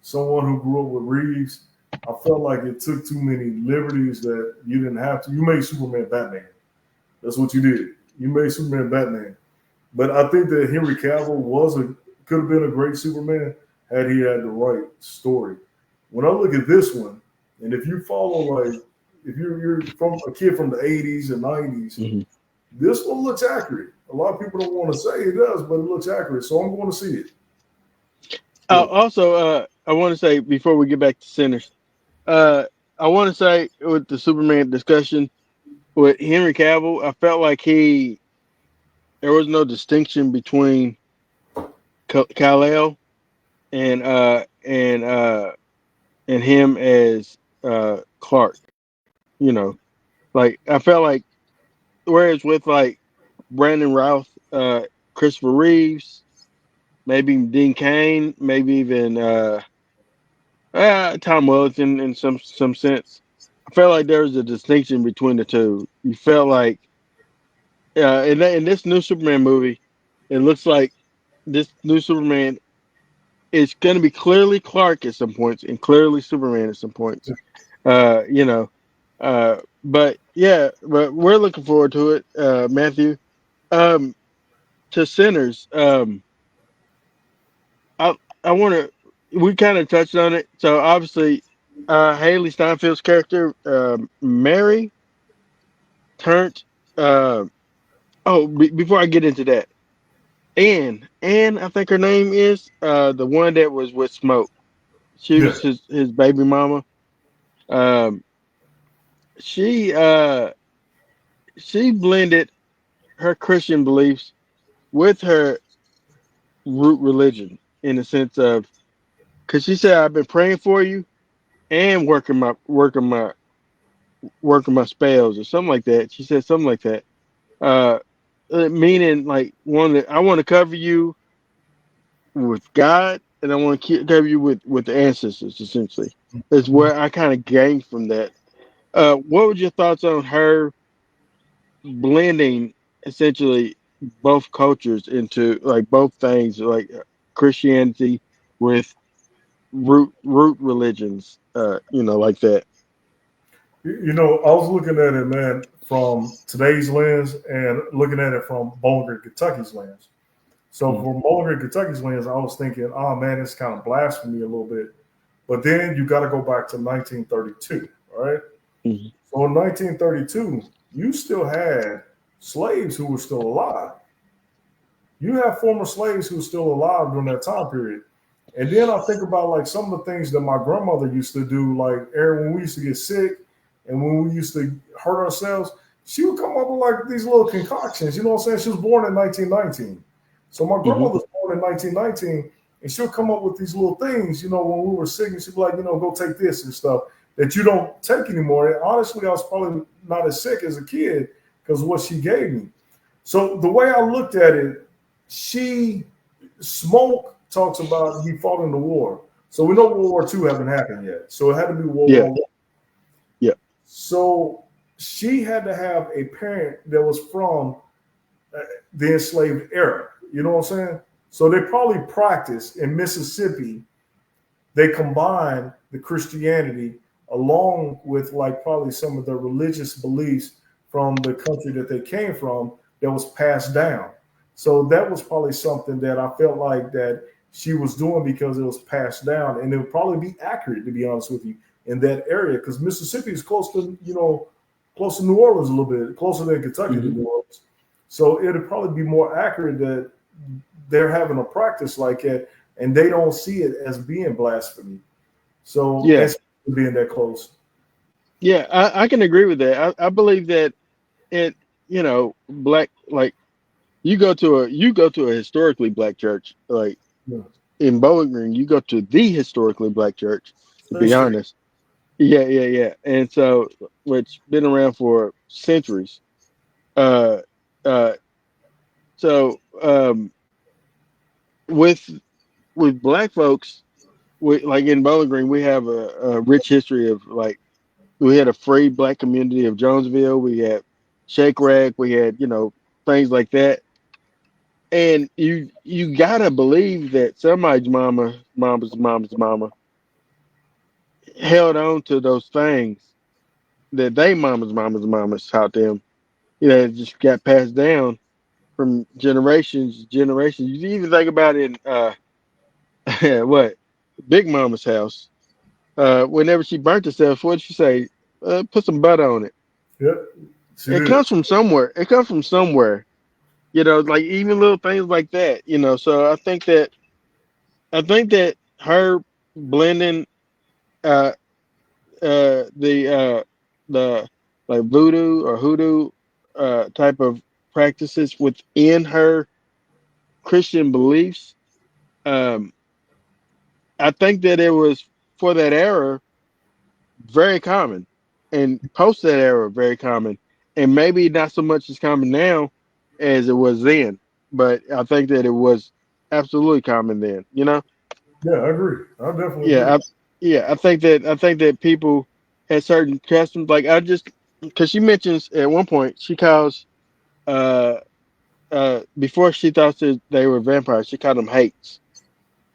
someone who grew up with Reeves. I felt like it took too many liberties that you didn't have to. You made Superman Batman. That's what you did. You made Superman Batman. But I think that Henry Cavill could have been a great Superman had he had the right story. When I look at this one, and if you follow like if you're from a kid from the 80s and 90s, Mhm. this one looks accurate. A lot of people don't want to say it does, but it looks accurate. So I'm going to see it. Yeah. Also, I want to say before we get back to Sinners, uh, I want to say with the Superman discussion with Henry Cavill, I felt like there was no distinction between Kal-El and and him as Clark. You know, like I felt like whereas with like Brandon Routh, Christopher Reeves, maybe Dean Cain, maybe even Tom Wellington in some sense. I felt like there was a distinction between the two. You felt like in this new Superman movie, it looks like this new Superman is going to be clearly Clark at some points and clearly Superman at some points. Uh, you know, but yeah, but we're looking forward to it, Matthew. Um, to Sinners, I I want to. We kind of touched on it. So obviously, Haley Steinfeld's character, Mary, turned. Uh, before I get into that, Anne, I think her name is the one that was with Smoke. She Yeah. was his baby mama. Um, she she blended her Christian beliefs with her root religion in the sense of because she said I've been praying for you and working my spells or something like that. She said something like that. Uh, Meaning like I want to cover you with God, and I want to cover you with the ancestors. Essentially, is where I kind of gained from that. What were your thoughts on her blending essentially both cultures into like both things, like Christianity with root religions? Like that. I was looking at it, man, from today's lens and looking at it from Bowling Green, Kentucky's lens. So Mm. from Bowling Green, Kentucky's lens, I was thinking, oh man, it's kind of blasphemy a little bit. But then you got to go back to 1932, all right? Mhm. So in 1932, you still had slaves who were still alive. You have former slaves who were still alive during that time period. And then I think about like some of the things that my grandmother used to do, like Aaron, when we used to get sick and when we used to hurt ourselves, she would come up with like these little concoctions. You know what I'm saying? She was born in 1919. So my Mhm. grandmother was born in 1919, and she'll come up with these little things, when we were sick, and she'd be like, go take this and stuff that you don't take anymore. And honestly, I was probably not as sick as a kid because of what she gave me. So the way I looked at it, she Smoke talks about he fought in the war. So we know World War II haven't happened yet. So it had to be World Yeah. War One. Yeah. So she had to have a parent that was from uh, the enslaved era. You know what I'm saying? So they probably practiced in Mississippi. They combined the Christianity along with like probably some of the religious beliefs from the country that they came from that was passed down. So that was probably something that I felt like that she was doing because it was passed down, and it would probably be accurate to be honest with you in that area because Mississippi is close to close to New Orleans a little bit closer than Kentucky to Mhm. New Orleans. So it'd probably be more accurate that they're having a practice like that and they don't see it as being blasphemy. So, Yeah. and being that close. Yeah. I can agree with that. I believe that it, black, like you go to a historically black church, like Yeah. in Bowling Green, you go to the historically black church, to State be Street. honest. Yeah, yeah, yeah. And so, which been around for centuries. Uh, uh, so with black folks, we like in Bowling Green, we have a rich history of like we had a free black community of Jonesville. We had Shake Rack. We had things like that. And you gotta believe that somebody's mama's mama held on to those things that they mama's taught them. It just got passed down from generations to generations. You even think about it in what Big Mama's house. Whenever she burnt herself, what did she say? Put some butter on it. Yep. She It did. comes from somewhere. It comes from somewhere. Like even little things like that. So I think that her blending uh the like voodoo or hoodoo type of practices within her Christian beliefs. um I think that it was for that era very common, and post that era very common, and maybe not so much as common now as it was then, but I think that it was absolutely common then. Yeah, I agree. I definitely agree. Yeah, I think that people had certain customs. Like I just because she mentions at one point she calls uh before she thought that they were vampires, she called them hates.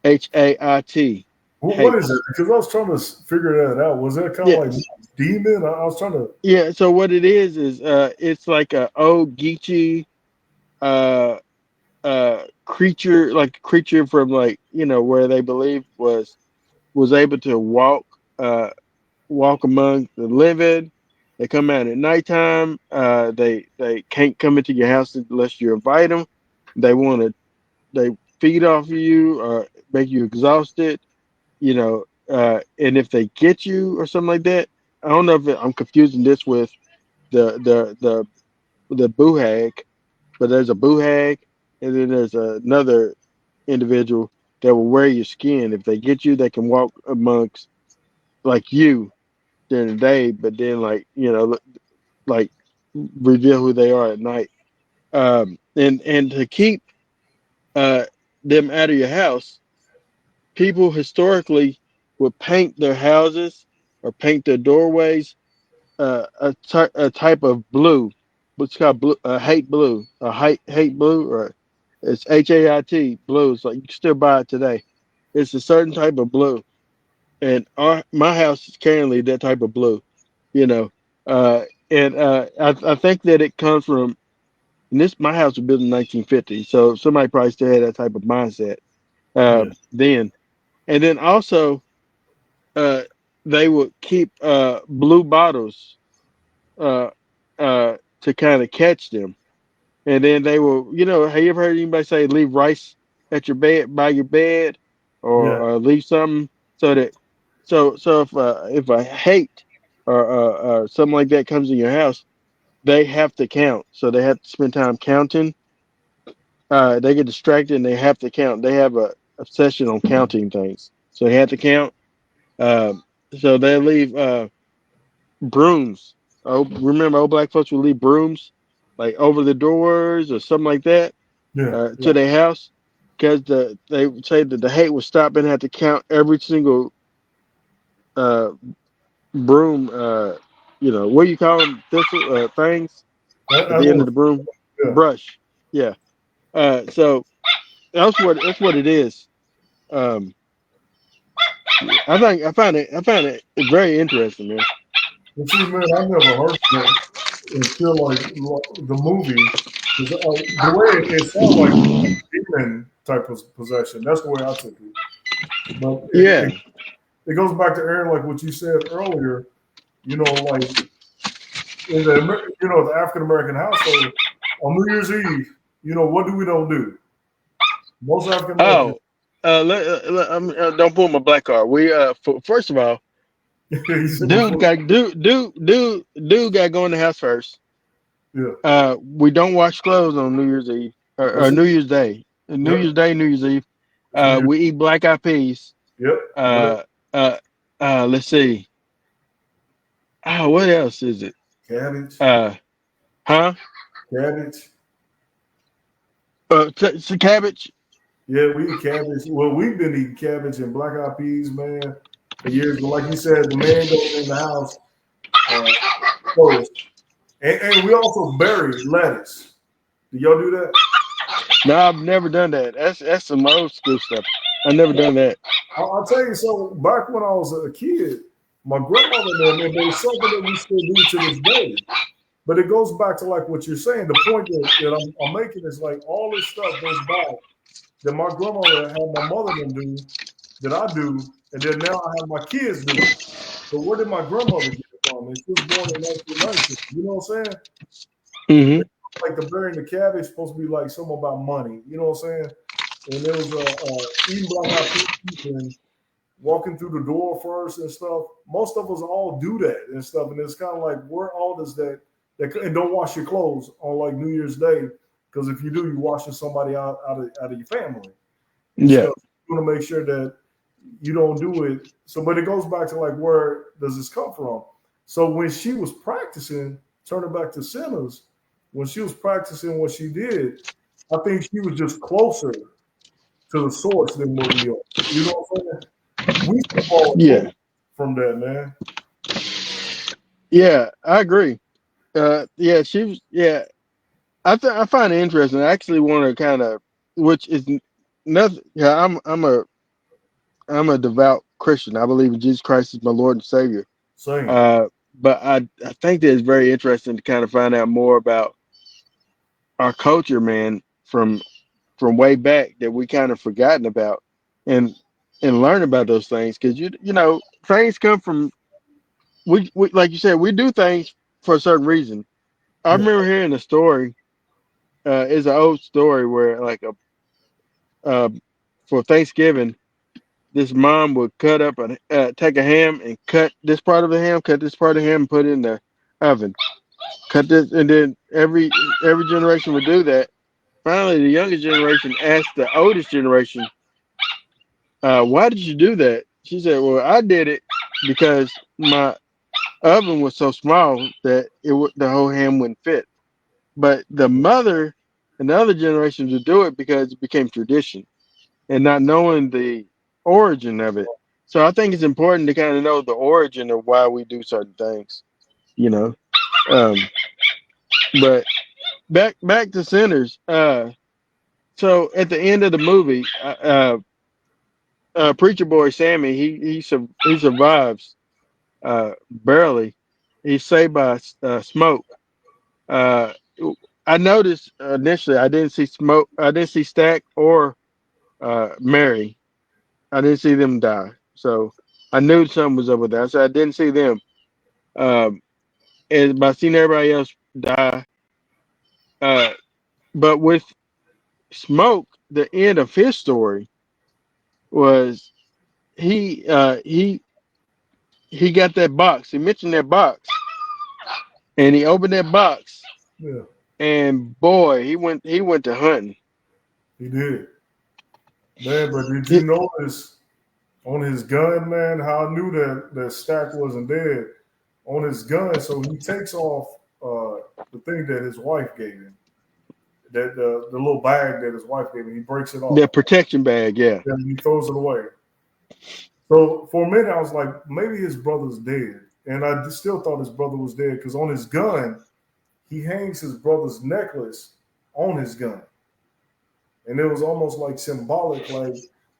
Hait. What is it? Hates. Because I was trying to figure that out. Was that kind of like Yes. demon? I was trying to. Yeah, so what it is it's like a old Geechee uh creature, like a creature from like where they believe was able to walk among the living. They come out at nighttime. They can't come into your house unless you invite them. They want to they feed off of you or make you exhausted. And if they get you or something like that, I don't know if I'm confusing this with the boo hag, but there's a boo hag, and then there's another individual that will wear your skin. If they get you, they can walk amongst like you during the day, but then like reveal who they are at night. And to keep uh them out of your house, people historically would paint their houses or paint their doorways a type of blue, what's called blue, hate blue, hate blue, or it's HAIT blue. It's like you can still buy it today. It's a certain type of blue, and my house is currently that type of blue. You know, uh, and I think that it comes from. And this my house was built in 1950, so somebody probably still had that type of mindset Yeah. then. And then also, uh, they would keep blue bottles. uh, to kind of catch them. And then they will, have you ever heard anybody say leave rice at your bed by your bed, Yeah, leave something so that so if a hate or something like that comes in your house, they have to count. So they have to spend time counting. They get distracted and they have to count. They have a obsession on counting things, so they have to count. Um, so they leave brooms. Oh, remember, old black folks would leave brooms like over the doors or something like that yeah, yeah. to their house because they would say that the hate would stop and have to count every single uh, broom. What do you call them? Thistle things at I the end of know. the broom Yeah. brush. Yeah. So that's what it is. Um, I find it very interesting, man. But see, man, I never heard that until like the movie. 'Cause, the way it sounds like demon type of possession. That's the way I took it. But Yeah. it goes back to Aaron, like what you said earlier. Like in the African American household on New Year's Eve, what do we don't do? Most African Americans, Oh, don't pull my black card. We first of all, he said dude before, got dude got to go in the house first. yeah, We don't wash clothes on New Year's Eve or that's it. New Year's Day. New Yep, Year's Day, New Year's Eve. it's New Year's. We eat black eyed peas. Yep, know that Uh, uh, let's see. Oh, what else is it? cabbage, Uh, huh? cabbage. Cabbage. Yeah, we eat cabbage. Well, we've been eating cabbage and black eyed peas, man, for years. But like you said, the man goes in the house uh, first, and we also bury lettuce. Do y'all do that? No, I've never done that. That's some old school stuff. I've never done that. I'll tell you. So back when I was a kid, my grandmother and them, and there's something that we still do to this day. But it goes back to like what you're saying. The point that I'm making is like all this stuff goes back that my grandmother had my mother and them do, that I do, and then now I have my kids do it. So where did my grandmother get it from? And she was born in 1919. You know what I'm saying? Hmm. Like the burying the cabbage supposed to be like something about money. You know what I'm saying? And there was eating black eyed peas and walking through the door first and stuff. Most of us all do that and stuff. And it's kind of like where all does that and don't wash your clothes on like New Year's Day, because if you do, you're washing somebody out of your family and Yeah. stuff. You want to make sure that you don't do it. So, but it goes back to like where does this come from? So when she was practicing, turning back to sinners, when she was practicing what she did, I think she was just closer to the source than what we are. You know what I'm saying? We should fall Yeah. from that, man. Yeah. I agree. Yeah. She was. Yeah. I find it interesting. I actually want to kind of, which is nothing. Yeah. I'm a devout Christian. I believe in Jesus Christ as my Lord and Savior. Same. Uh, but I think that it's very interesting to kind of find out more about our culture, man, from way back that we kind of forgotten about, and learn about those things because things come from we like you said we do things for a certain reason. I Yeah. remember hearing a story. It's an old story where like a for Thanksgiving, this mom would take a ham and cut this part of the ham, cut this part of the ham, and put it in the oven. Cut this, and then every generation would do that. Finally, the younger generation asked the oldest generation, "Why did you do that?" She said, "Well, I did it because my oven was so small that the whole ham wouldn't fit." But the mother and the other generations would do it because it became tradition and not knowing the origin of it. So I think it's important to kind of know the origin of why we do certain things, you know. Um, but back to Sinners. So at the end of the movie, preacher boy Sammy he survives barely. He's saved by smoke. Uh, I noticed initially I didn't see smoke. I didn't see Stack or Mary. I didn't see them die. So I knew something was up with that. So I didn't see them. Um, and by seeing everybody else die. Uh, but with Smoke, the end of his story was he got that box. He mentioned that box, and he opened that box, Yeah, and boy, he went to hunting. he did. Man, but did you He, notice on his gun, man, how I knew that Stack wasn't dead? On his gun, so he takes off the thing that his wife gave him, that the little bag that his wife gave him. He breaks it that off protection bag, yeah. and he throws it away. So for a minute, I was like, maybe his brother's dead, and I still thought his brother was dead because on his gun, he hangs his brother's necklace on his gun, and it was almost like symbolic, like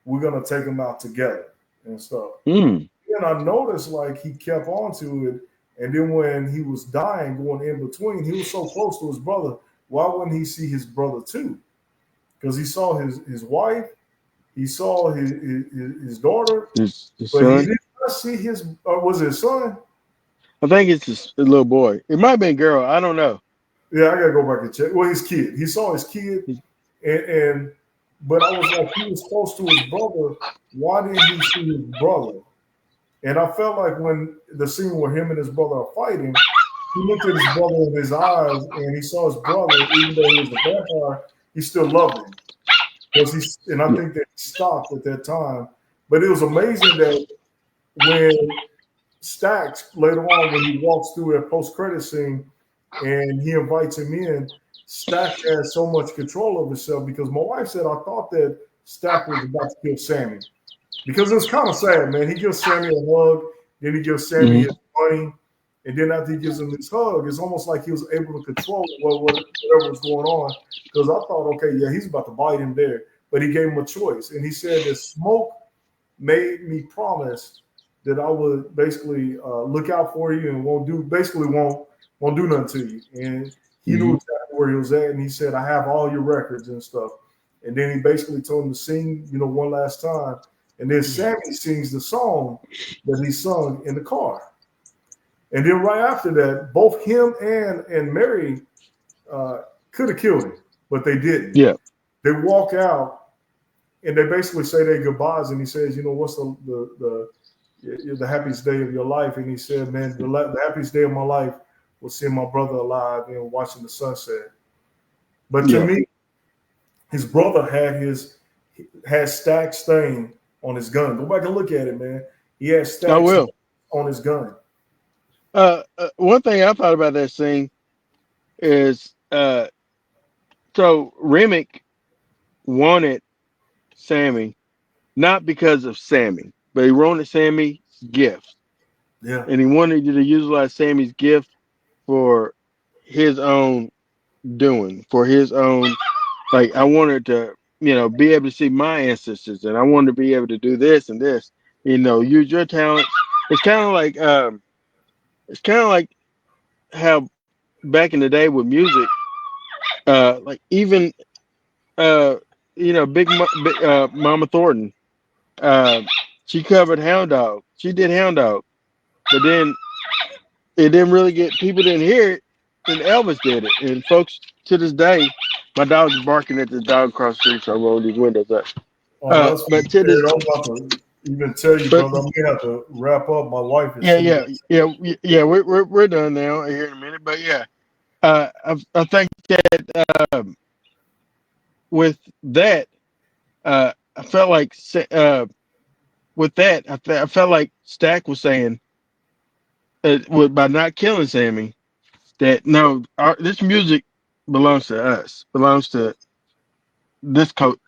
we're gonna take him out together and stuff. Mm. And I noticed like he kept on to it. And then when he was dying, going in between, he was so close to his brother. Why wouldn't he see his brother too? Because he saw his wife, he saw his daughter, His but he son. did not see his. Was it his son? I think it's his little boy. It might have been a girl. I don't know. Yeah, I gotta go back and check. Well, his kid. He saw his kid, and but I was like, he was close to his brother. Why didn't he see his brother? And I felt like when the scene where him and his brother are fighting, he looked at his brother in his eyes and he saw his brother, even though he was a vampire, he still loved him. And I Yeah. think that he stopped at that time. But it was amazing that when Stacks later on, when he walks through a post-credit scene and he invites him in, Stack has so much control of himself because my wife said I thought that Stack was about to kill Sammy. Because it was kind of sad, man. He gives Sammy a hug, then he gives Sammy Hmm. his money, and then after he gives him his hug, it's almost like he was able to control whatever was going on. Because I thought, okay, yeah, he's about to bite him there, but he gave him a choice, and he said that Smoke made me promise that I would basically look out for you and won't do nothing to you. And he knew Hmm. exactly where he was at, and he said, I have all your records and stuff. And then he basically told him to sing, one last time. And then Sammy sings the song that he sung in the car. And then right after that, both him and Mary could have killed him, but they didn't. Yeah. They walk out and they basically say their goodbyes. And he says, what's the happiest day of your life? And he said, man, the happiest day of my life was seeing my brother alive and watching the sunset. But to Yeah. me, his brother had Stack stain on his gun. Go back and look at it, man. He had I Stack's will. on his gun. One thing I thought about that scene is so Remick wanted Sammy not because of Sammy, but he wanted Sammy's gift, Yeah, and he wanted you to utilize Sammy's gift for his own doing, for his own. Like I wanted to, be able to see my ancestors, and I wanted to be able to do this and this. Use your talent. It's kind of like how back in the day with music, like even uh, Mama Thornton, uh, she covered Hound Dog. She did Hound Dog, but then it didn't really get people didn't hear it. And Elvis did it, and folks to this day, my dog's barking at the dog across the street, so I roll these windows up. that's But to this, I'm about to even tell you, but brother. I may have to wrap up. My wife is yeah, sitting yeah, there. yeah, yeah. We're done now here in a minute, but yeah, I think that with that, I felt like with that, I felt like Stack was saying by not killing Sammy that no, this music belongs to us, belongs to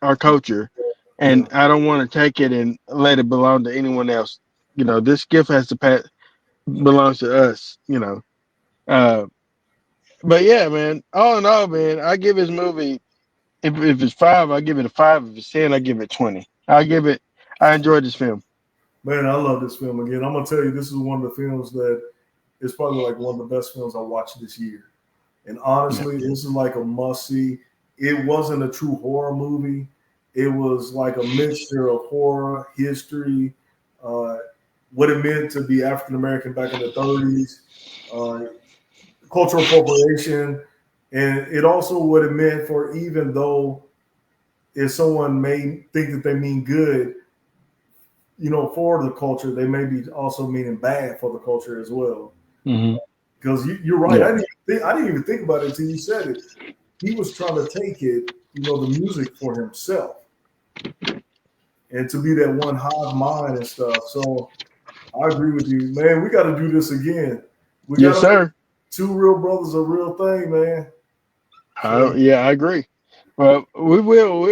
our culture, Yeah, and I don't want to take it and let it belong to anyone else. This gift has to belongs to us. Uh, but yeah, man. All in all, man, I give this movie if it's five, I give it a five. If it's 10, I give it 20. I give it. I enjoyed this film. man, I love this film again. I'm gonna tell you, this is one of the films that is probably like one of the best films I watched this year. And Yeah. honestly, this is like a must see. It wasn't a true horror movie. It was like a mixture of horror, history, uh, what it meant to be African American back in the 30s. Uh, cultural appropriation, and it also what it meant for, even though if someone may think that they mean good, for the culture, they may be also meaning bad for the culture as well. Hmm. Because you're right. Yeah. I didn't even think about it until you said it. He was trying to take it, the music for himself, and to be that one hive mind and stuff. So I agree with you, man. We got to do this again. We got Yes, to make sir. Two Real Brothers a real thing, man. So Yeah, I agree. Well, we will.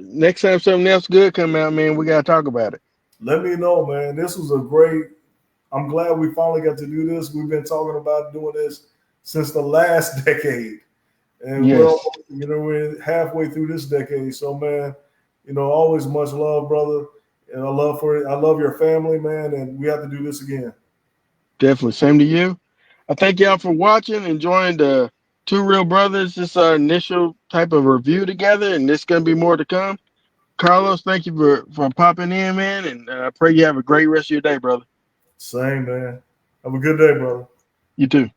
Next time something else good come out, man, we gotta talk about it. let me know, man. This was a great. I'm glad we finally got to do this. We've been talking about doing this since the last decade, and Yes, we're halfway through this decade. So, man, always much love, brother, and I love your family, man, and we have to do this again. definitely. Same to you. I thank y'all for watching, enjoying the Two Real Brothers. This is our initial type of review together, and there's gonna be more to come. Carlos, thank you for popping in, man, and I pray you have a great rest of your day, brother. Same, man. Have a good day, brother. You too.